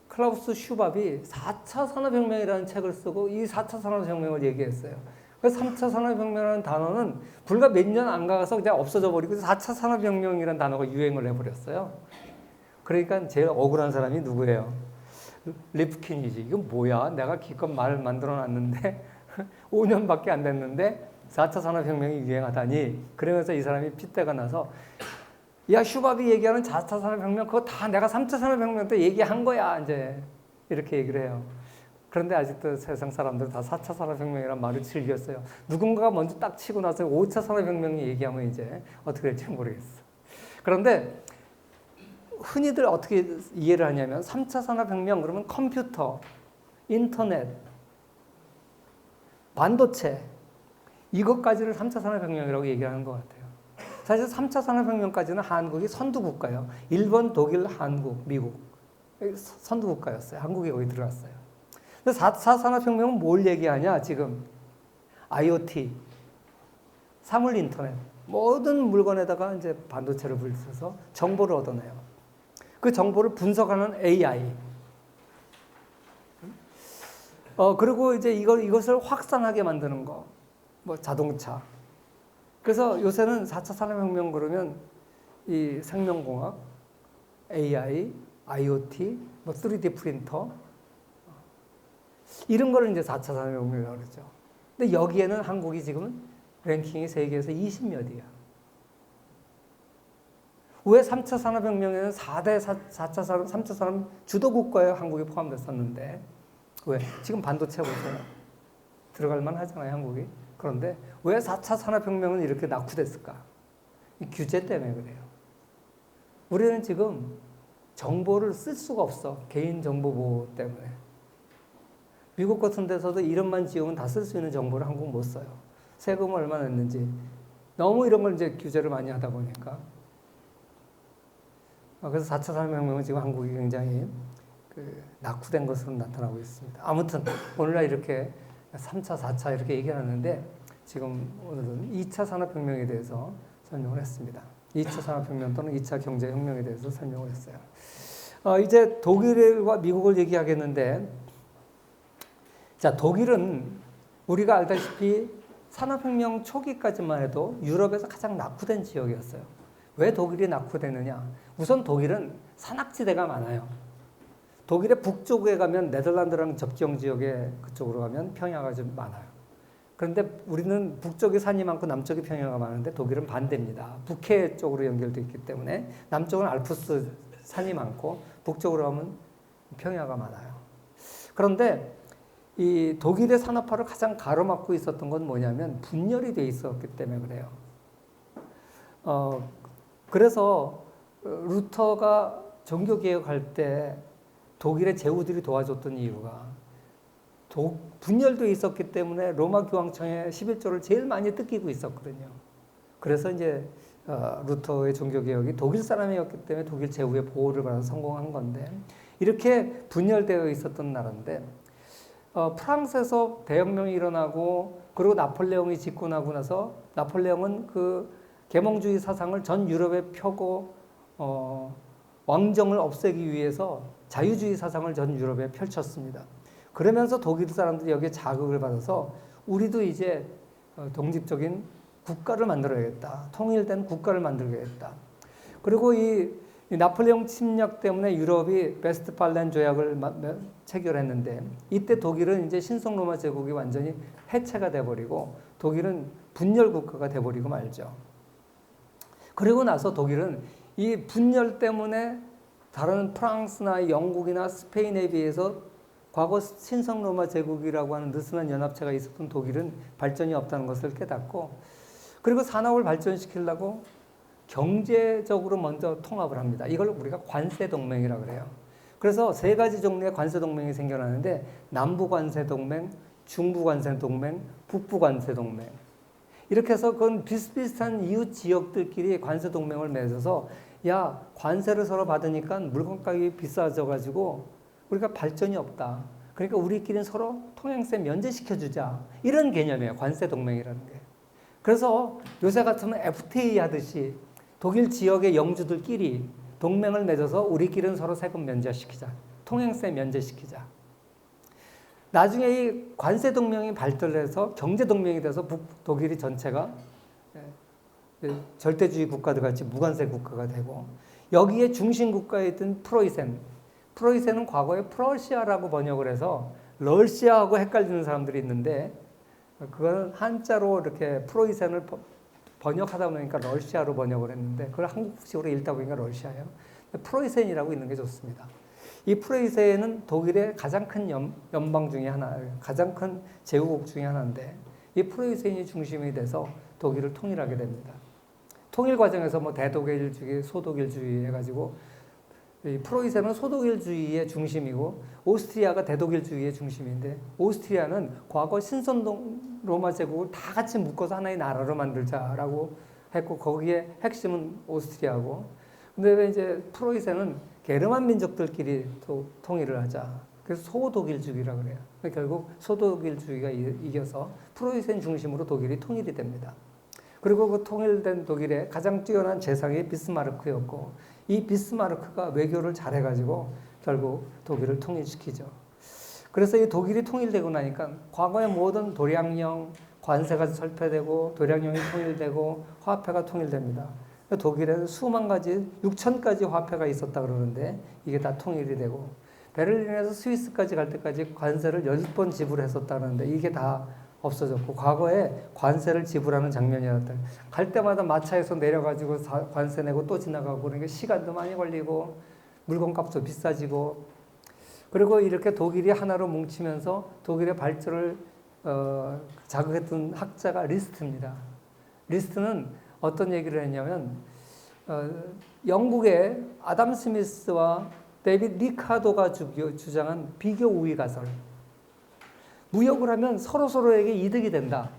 클라우스 슈밥이 4차 산업혁명이라는 책을 쓰고 이 4차 산업혁명을 얘기했어요. 그래서 3차 산업혁명이라는 단어는 불과 몇 년 안 가서 그냥 없어져 버리고 4차 산업혁명이라는 단어가 유행을 해버렸어요. 그러니까 제일 억울한 사람이 누구예요? 리프킨이지. 이건 뭐야? 내가 기껏 말을 만들어 놨는데 5년밖에 안 됐는데 4차 산업혁명이 유행하다니. 그러면서 이 사람이 핏대가 나서 야, 슈밥이 얘기하는 4차 산업혁명 그거 다 내가 3차 산업혁명 때 얘기한 거야. 이제 이렇게 얘기를 해요. 그런데 아직도 세상 사람들은 다 4차 산업혁명이라는 말을 즐겼어요. 누군가가 먼저 딱 치고 나서 5차 산업혁명이 얘기하면 이제 어떻게 될지 모르겠어. 그런데 흔히들 어떻게 이해를 하냐면 3차 산업혁명 그러면 컴퓨터, 인터넷, 반도체 이것까지를 3차 산업혁명이라고 얘기하는 것 같아요. 사실 3차 산업혁명까지는 한국이 선두국가예요. 일본, 독일, 한국, 미국. 선두국가였어요. 한국이 거기 들어갔어요. 근데 4차 산업혁명은 뭘 얘기하냐, 지금. IoT, 사물 인터넷, 모든 물건에다가 이제 반도체를 불려서 정보를 얻어내요. 그 정보를 분석하는 AI. 그리고 이제 이것을 확산하게 만드는 거. 뭐 자동차. 그래서 요새는 4차 산업혁명 그러면 이 생명공학, AI, IoT, 뭐 3D 프린터 이런 거를 이제 4차 산업혁명이라고 그러죠. 근데 여기에는 한국이 지금 랭킹이 세계에서 20몇이야. 왜 3차 산업혁명에는 4차 산업, 3차 산업 주도국가에 한국이 포함됐었는데 왜? 지금 반도체 보세요. 들어갈 만 하잖아요, 한국이. 그런데 왜 4차 산업혁명은 이렇게 낙후됐을까? 이 규제 때문에 그래요. 우리는 지금 정보를 쓸 수가 없어. 개인정보보호 때문에. 미국 같은 데서도 이름만 지우면 다 쓸 수 있는 정보를 한국 못 써요. 세금을 얼마나 냈는지. 너무 이런 걸 이제 규제를 많이 하다 보니까. 그래서 4차 산업혁명은 지금 한국이 굉장히 낙후된 것으로 나타나고 있습니다. 아무튼 오늘날 이렇게 3차, 4차 이렇게 얘기하는데 지금 오늘은 2차 산업혁명에 대해서 설명을 했습니다. 2차 산업혁명 또는 2차 경제혁명에 대해서 설명을 했어요. 이제 독일과 미국을 얘기하겠는데 자, 독일은 우리가 알다시피 산업혁명 초기까지만 해도 유럽에서 가장 낙후된 지역이었어요. 왜 독일이 낙후되느냐? 우선 독일은 산악지대가 많아요. 독일의 북쪽에 가면 네덜란드랑 접경 지역에 그쪽으로 가면 평야가 좀 많아요. 그런데 우리는 북쪽에 산이 많고 남쪽에 평야가 많은데 독일은 반대입니다. 북해 쪽으로 연결되어 있기 때문에 남쪽은 알프스 산이 많고 북쪽으로 가면 평야가 많아요. 그런데 이 독일의 산업화를 가장 가로막고 있었던 건 뭐냐면 분열이 돼 있었기 때문에 그래요. 그래서 루터가 종교개혁할 때 독일의 제후들이 도와줬던 이유가 분열도 있었기 때문에 로마 교황청의 11조를 제일 많이 뜯기고 있었거든요. 그래서 이제 루터의 종교개혁이 독일 사람이었기 때문에 독일 제후의 보호를 받아서 성공한 건데 이렇게 분열되어 있었던 나라인데 프랑스에서 대혁명이 일어나고 그리고 나폴레옹이 집권하고 나서 나폴레옹은 그 계몽주의 사상을 전 유럽에 펴고 왕정을 없애기 위해서 자유주의 사상을 전 유럽에 펼쳤습니다. 그러면서 독일 사람들이 여기에 자극을 받아서 우리도 이제 독립적인 국가를 만들어야겠다. 통일된 국가를 만들어야겠다. 그리고 이 나폴레옹 침략 때문에 유럽이 베스트팔렌 조약을 체결했는데 이때 독일은 이제 신성 로마 제국이 완전히 해체가 돼버리고 독일은 분열 국가가 돼버리고 말죠. 그리고 나서 독일은 이 분열 때문에 다른 프랑스나 영국이나 스페인에 비해서 과거 신성 로마 제국이라고 하는 느슨한 연합체가 있었던 독일은 발전이 없다는 것을 깨닫고 그리고 산업을 발전시키려고 경제적으로 먼저 통합을 합니다. 이걸 우리가 관세동맹이라고 그래요. 그래서 세 가지 종류의 관세동맹이 생겨나는데 남부관세동맹, 중부관세동맹, 북부관세동맹. 이렇게 해서 그건 비슷비슷한 이웃 지역들끼리 관세동맹을 맺어서 야, 관세를 서로 받으니까 물건 가격이 비싸져가지고 우리가 발전이 없다. 그러니까 우리끼리는 서로 통행세 면제시켜주자. 이런 개념이에요. 관세동맹이라는 게. 그래서 요새 같으면 FTA 하듯이 독일 지역의 영주들끼리 동맹을 맺어서 우리끼리는 서로 세금 면제시키자. 통행세 면제시키자. 나중에 이 관세동맹이 발달해서 경제동맹이 돼서 독일이 전체가 절대주의 국가들 같이 무관세 국가가 되고 여기에 중심 국가에 있던 프로이센은 과거에 프러시아라고 번역을 해서 러시아하고 헷갈리는 사람들이 있는데 그건 한자로 이렇게 프로이센을 번역하다 보니까 러시아로 번역을 했는데 그걸 한국식으로 읽다 보니까 러시아예요. 프로이센이라고 있는 게 좋습니다. 이 프로이센은 독일의 가장 큰 연방 중에 하나예요. 가장 큰 제후국 중에 하나인데 이 프로이센이 중심이 돼서 독일을 통일하게 됩니다. 통일 과정에서 뭐 대독일주의, 소독일주의 해가지고 이 프로이센은 소독일주의의 중심이고 오스트리아가 대독일주의의 중심인데 오스트리아는 과거 신선 로마 제국을 다 같이 묶어서 하나의 나라로 만들자라고 했고 거기에 핵심은 오스트리아고. 근데 왜 이제 프로이센은 게르만 민족들끼리 또 통일을 하자. 그래서 소독일주의라 그래요. 결국 소독일주의가 이겨서 프로이센 중심으로 독일이 통일이 됩니다. 그리고 그 통일된 독일의 가장 뛰어난 재상이 비스마르크였고 이 비스마르크가 외교를 잘해가지고 결국 독일을 통일시키죠. 그래서 이 독일이 통일되고 나니까 과거의 모든 도량령 관세가 설패되고 도량령이 통일되고 화폐가 통일됩니다. 독일에는 수만 가지 6,000가지 화폐가 있었다 그러는데 이게 다 통일이 되고 베를린에서 스위스까지 갈 때까지 관세를 10번 지불했었다는데 이게 다 없어졌고 과거에 관세를 지불하는 장면이었다. 갈 때마다 마차에서 내려가지고 관세 내고 또 지나가고 그러니까 시간도 많이 걸리고 물건값도 비싸지고 그리고 이렇게 독일이 하나로 뭉치면서 독일의 발전을 자극했던 학자가 리스트입니다. 리스트는 어떤 얘기를 했냐면 영국의 아담 스미스와 데이빗 리카도가 주장한 비교 우위 가설. 무역을 하면 서로서로에게 이득이 된다.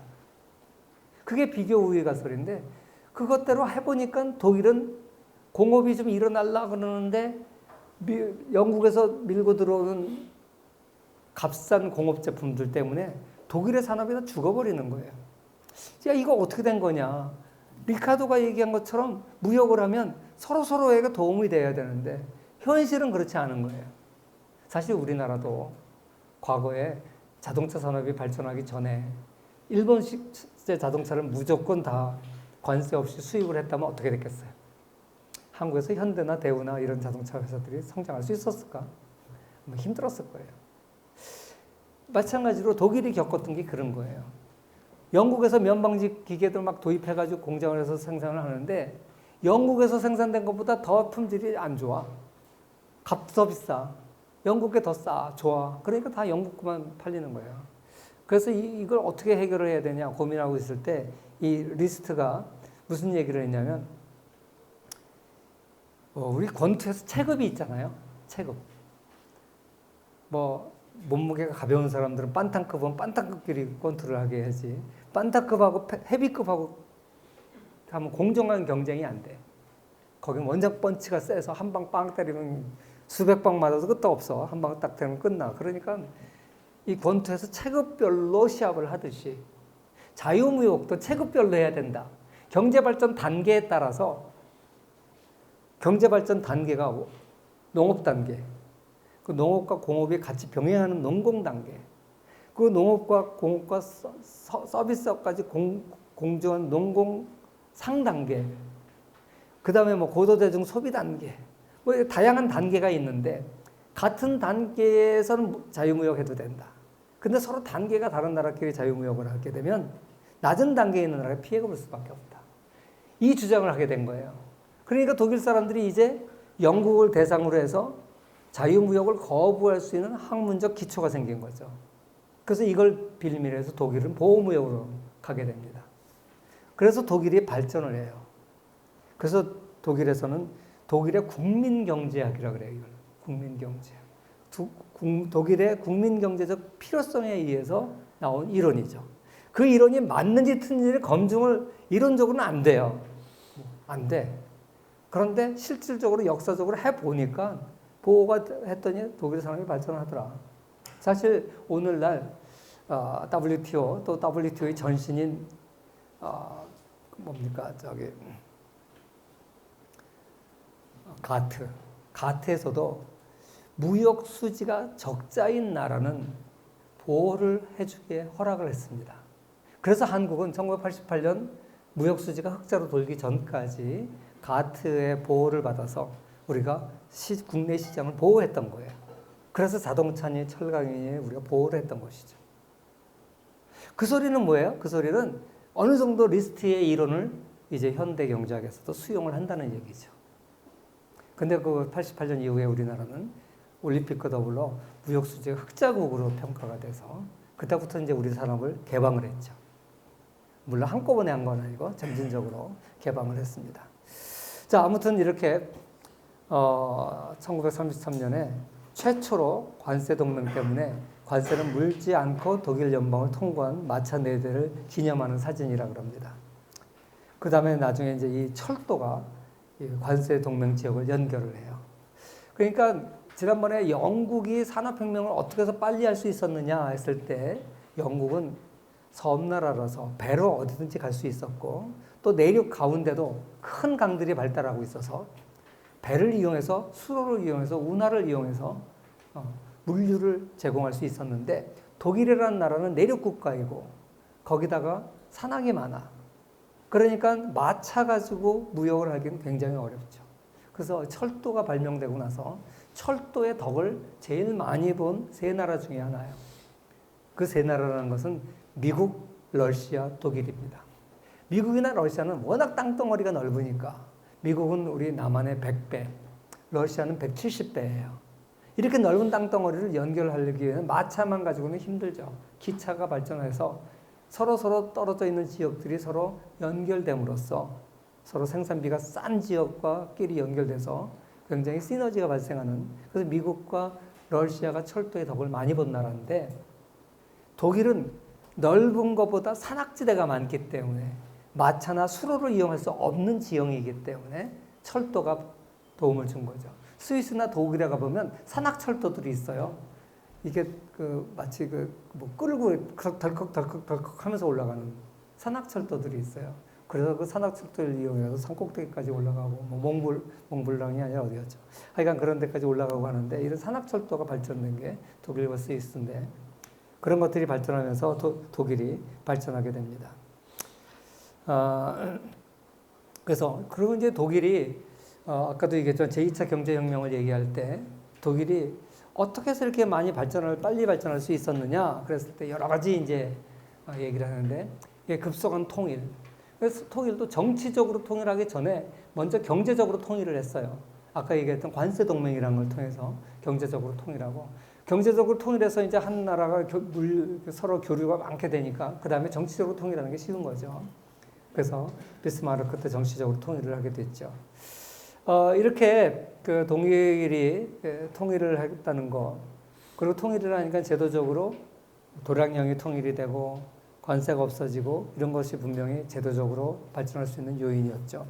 그게 비교 우위 가설인데 그것대로 해보니까 독일은 공업이 좀 일어날라 그러는데 영국에서 밀고 들어오는 값싼 공업 제품들 때문에 독일의 산업이 다 죽어버리는 거예요. 야, 이거 어떻게 된 거냐. 리카도가 얘기한 것처럼 무역을 하면 서로서로에게 도움이 돼야 되는데 현실은 그렇지 않은 거예요. 사실 우리나라도 과거에 자동차 산업이 발전하기 전에 일본식 자동차를 무조건 다 관세 없이 수입을 했다면 어떻게 됐겠어요? 한국에서 현대나 대우나 이런 자동차 회사들이 성장할 수 있었을까? 힘들었을 거예요. 마찬가지로 독일이 겪었던 게 그런 거예요. 영국에서 면방지 기계들 막 도입해가지고 공장을 해서 생산을 하는데 영국에서 생산된 것보다 더 품질이 안 좋아. 값도 비싸. 영국에 더 싸. 좋아. 그러니까 다 영국 거만 팔리는 거예요. 그래서 이걸 어떻게 해결을 해야 되냐 고민하고 있을 때 이 리스트가 무슨 얘기를 했냐면 우리 권투에서 체급이 있잖아요. 체급. 몸무게가 가벼운 사람들은 반탄급은 반탄급끼리 권투를 하게 해야지. 반탄급하고 헤비급하고 하면 공정한 경쟁이 안 돼. 거긴 원작 펀치가 세서 한 방 빵 때리면 수백 방 맞아도 끝도 없어. 한 방 딱 되면 끝나. 그러니까 이 권투에서 체급별로 시합을 하듯이 자유무역도 체급별로 해야 된다. 경제발전 단계에 따라서 경제발전 단계가 농업 단계, 그 농업과 공업이 같이 병행하는 농공 단계, 그 농업과 공업과 서비스업까지 공존한 농공 상단계, 그 다음에 고도대중 소비 단계, 다양한 단계가 있는데 같은 단계에서는 자유무역해도 된다. 근데 서로 단계가 다른 나라끼리 자유무역을 하게 되면 낮은 단계에 있는 나라가 피해가 볼 수밖에 없다. 이 주장을 하게 된 거예요. 그러니까 독일 사람들이 이제 영국을 대상으로 해서 자유무역을 거부할 수 있는 학문적 기초가 생긴 거죠. 그래서 이걸 빌미로 해서 독일은 보호무역으로 가게 됩니다. 그래서 독일이 발전을 해요. 그래서 독일에서는 독일의 국민경제학이라고 그래요. 이걸 국민경제학. 독일의 국민경제적 필요성에 의해서 나온 이론이죠. 그 이론이 맞는지 틀린지를 검증을 이론적으로는 안 돼요. 안 돼. 그런데 실질적으로 역사적으로 해보니까 보호가 했더니 독일 사람이 발전하더라. 사실 오늘날 WTO 또 WTO의 전신인 가트에서도 무역 수지가 적자인 나라는 보호를 해주게 허락을 했습니다. 그래서 한국은 1988년 무역 수지가 흑자로 돌기 전까지 가트의 보호를 받아서 우리가 국내 시장을 보호했던 거예요. 그래서 자동차니 철강이니 우리가 보호를 했던 것이죠. 그 소리는 뭐예요? 그 소리는 어느 정도 리스트의 이론을 이제 현대 경제학에서도 수용을 한다는 얘기죠. 근데 그 88년 이후에 우리나라는 올림픽과 더불어 무역 수지가 흑자국으로 평가가 돼서 그때부터 이제 우리 산업을 개방을 했죠. 물론 한꺼번에 한 건 아니고 점진적으로 개방을 했습니다. 자, 아무튼 이렇게 1933년에 최초로 관세 동맹 때문에 관세는 물지 않고 독일 연방을 통과한 마차 4대를 기념하는 사진이라고 합니다. 그 다음에 나중에 이제 이 철도가 이 관세 동맹 지역을 연결을 해요. 그러니까 지난번에 영국이 산업혁명을 어떻게 해서 빨리 할 수 있었느냐 했을 때 영국은 섬나라라서 배로 어디든지 갈 수 있었고 또 내륙 가운데도 큰 강들이 발달하고 있어서 배를 이용해서 수로를 이용해서 운하를 이용해서 물류를 제공할 수 있었는데 독일이라는 나라는 내륙 국가이고 거기다가 산악이 많아. 그러니까 마차 가지고 무역을 하기는 굉장히 어렵죠. 그래서 철도가 발명되고 나서 철도의 덕을 제일 많이 본 세 나라 중에 하나예요. 그 세 나라라는 것은 미국, 러시아, 독일입니다. 미국이나 러시아는 워낙 땅덩어리가 넓으니까 미국은 우리 남한의 100배, 러시아는 170배예요. 이렇게 넓은 땅덩어리를 연결하기 위해서 마차만 가지고는 힘들죠. 기차가 발전해서 서로 떨어져 있는 지역들이 서로 연결됨으로써 서로 생산비가 싼 지역과 끼리 연결돼서 굉장히 시너지가 발생하는, 그래서 미국과 러시아가 철도의 덕을 많이 본 나라인데 독일은 넓은 것보다 산악지대가 많기 때문에 마차나 수로를 이용할 수 없는 지형이기 때문에 철도가 도움을 준 거죠. 스위스나 독일에 가보면 산악철도들이 있어요. 이게 마치 뭐 끌고 덜컥 하면서 올라가는 산악철도들이 있어요. 그래서 그 산악철도를 이용해서 산꼭대기까지 올라가고, 뭐 몽블랑이 아니라 어디였죠? 하여간 그런 데까지 올라가고 하는데, 이런 산악철도가 발전된 게 독일과 스위스인데, 그런 것들이 발전하면서 독일이 발전하게 됩니다. 그래서, 그리고 이제 독일이, 아까도 얘기했지만 제2차 경제혁명을 얘기할 때, 독일이 어떻게 해서 이렇게 많이 빨리 발전할 수 있었느냐? 그랬을 때 여러 가지 이제 얘기를 하는데, 급속한 통일. 그래서 통일도 정치적으로 통일하기 전에 먼저 경제적으로 통일을 했어요. 아까 얘기했던 관세 동맹이라는 걸 통해서 경제적으로 통일하고, 경제적으로 통일해서 이제 한 나라가 서로 교류가 많게 되니까 그 다음에 정치적으로 통일하는 게 쉬운 거죠. 그래서 비스마르크 때 정치적으로 통일을 하게 됐죠. 이렇게 그 독일이 통일을 했다는 거, 그리고 통일을 하니까 제도적으로 도량령이 통일이 되고 관세가 없어지고 이런 것이 분명히 제도적으로 발전할 수 있는 요인이었죠.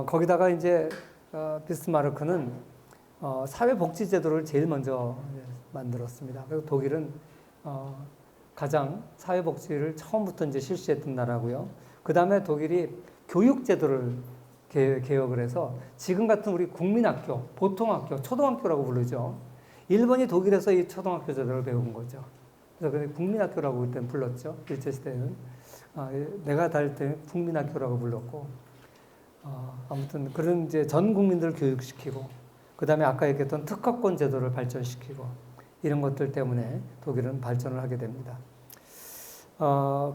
거기다가 이제 비스마르크는 사회복지제도를 제일 먼저 만들었습니다. 그리고 독일은 가장 사회복지를 처음부터 이제 실시했던 나라고요. 그 다음에 독일이 교육제도를 개혁을 해서 지금 같은 우리 국민학교, 보통학교, 초등학교라고 부르죠. 일본이 독일에서 이 초등학교 제도를 배운 거죠. 그래서 국민학교라고 그때는 불렀죠. 일제시대에는. 내가 다닐 때는 국민학교라고 불렀고, 아무튼 그런 이제 전 국민들을 교육시키고, 그 다음에 아까 얘기했던 특허권 제도를 발전시키고, 이런 것들 때문에 독일은 발전을 하게 됩니다.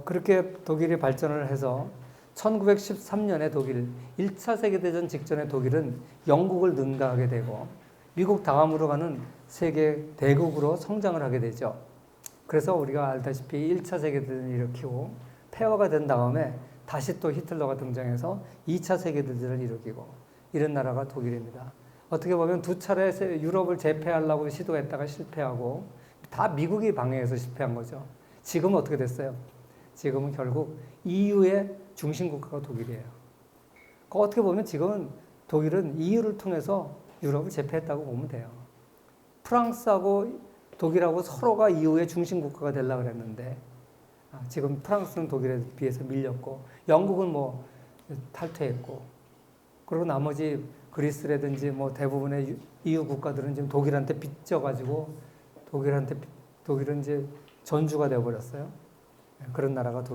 그렇게 독일이 발전을 해서 1913년에 독일, 1차 세계대전 직전에 독일은 영국을 능가하게 되고, 미국 다음으로 가는 세계 대국으로 성장을 하게 되죠. 그래서 우리가 알다시피 1차 세계대전을 일으키고 폐허가 된 다음에 다시 또 히틀러가 등장해서 2차 세계대전을 일으키고, 이런 나라가 독일입니다. 어떻게 보면 두 차례 유럽을 제패하려고 시도했다가 실패하고 다 미국이 방해해서 실패한 거죠. 지금은 어떻게 됐어요? 지금은 결국 EU의 중심국가가 독일이에요. 어떻게 보면 지금은 독일은 EU를 통해서 유럽을 제패했다고 보면 돼요. 프랑스하고 독일하고 서로가 EU의 중심국가가 되려고 그랬는데, 지금 프랑스는 독일에 비해서 밀렸고, 영국은 뭐 탈퇴했고, 그리고 나머지 그리스라든지 뭐 대부분의 EU 국가들은 지금 독일한테 빚져가지고 독일은 이제 전주가 되어버렸어요. 그런 나라가 독일.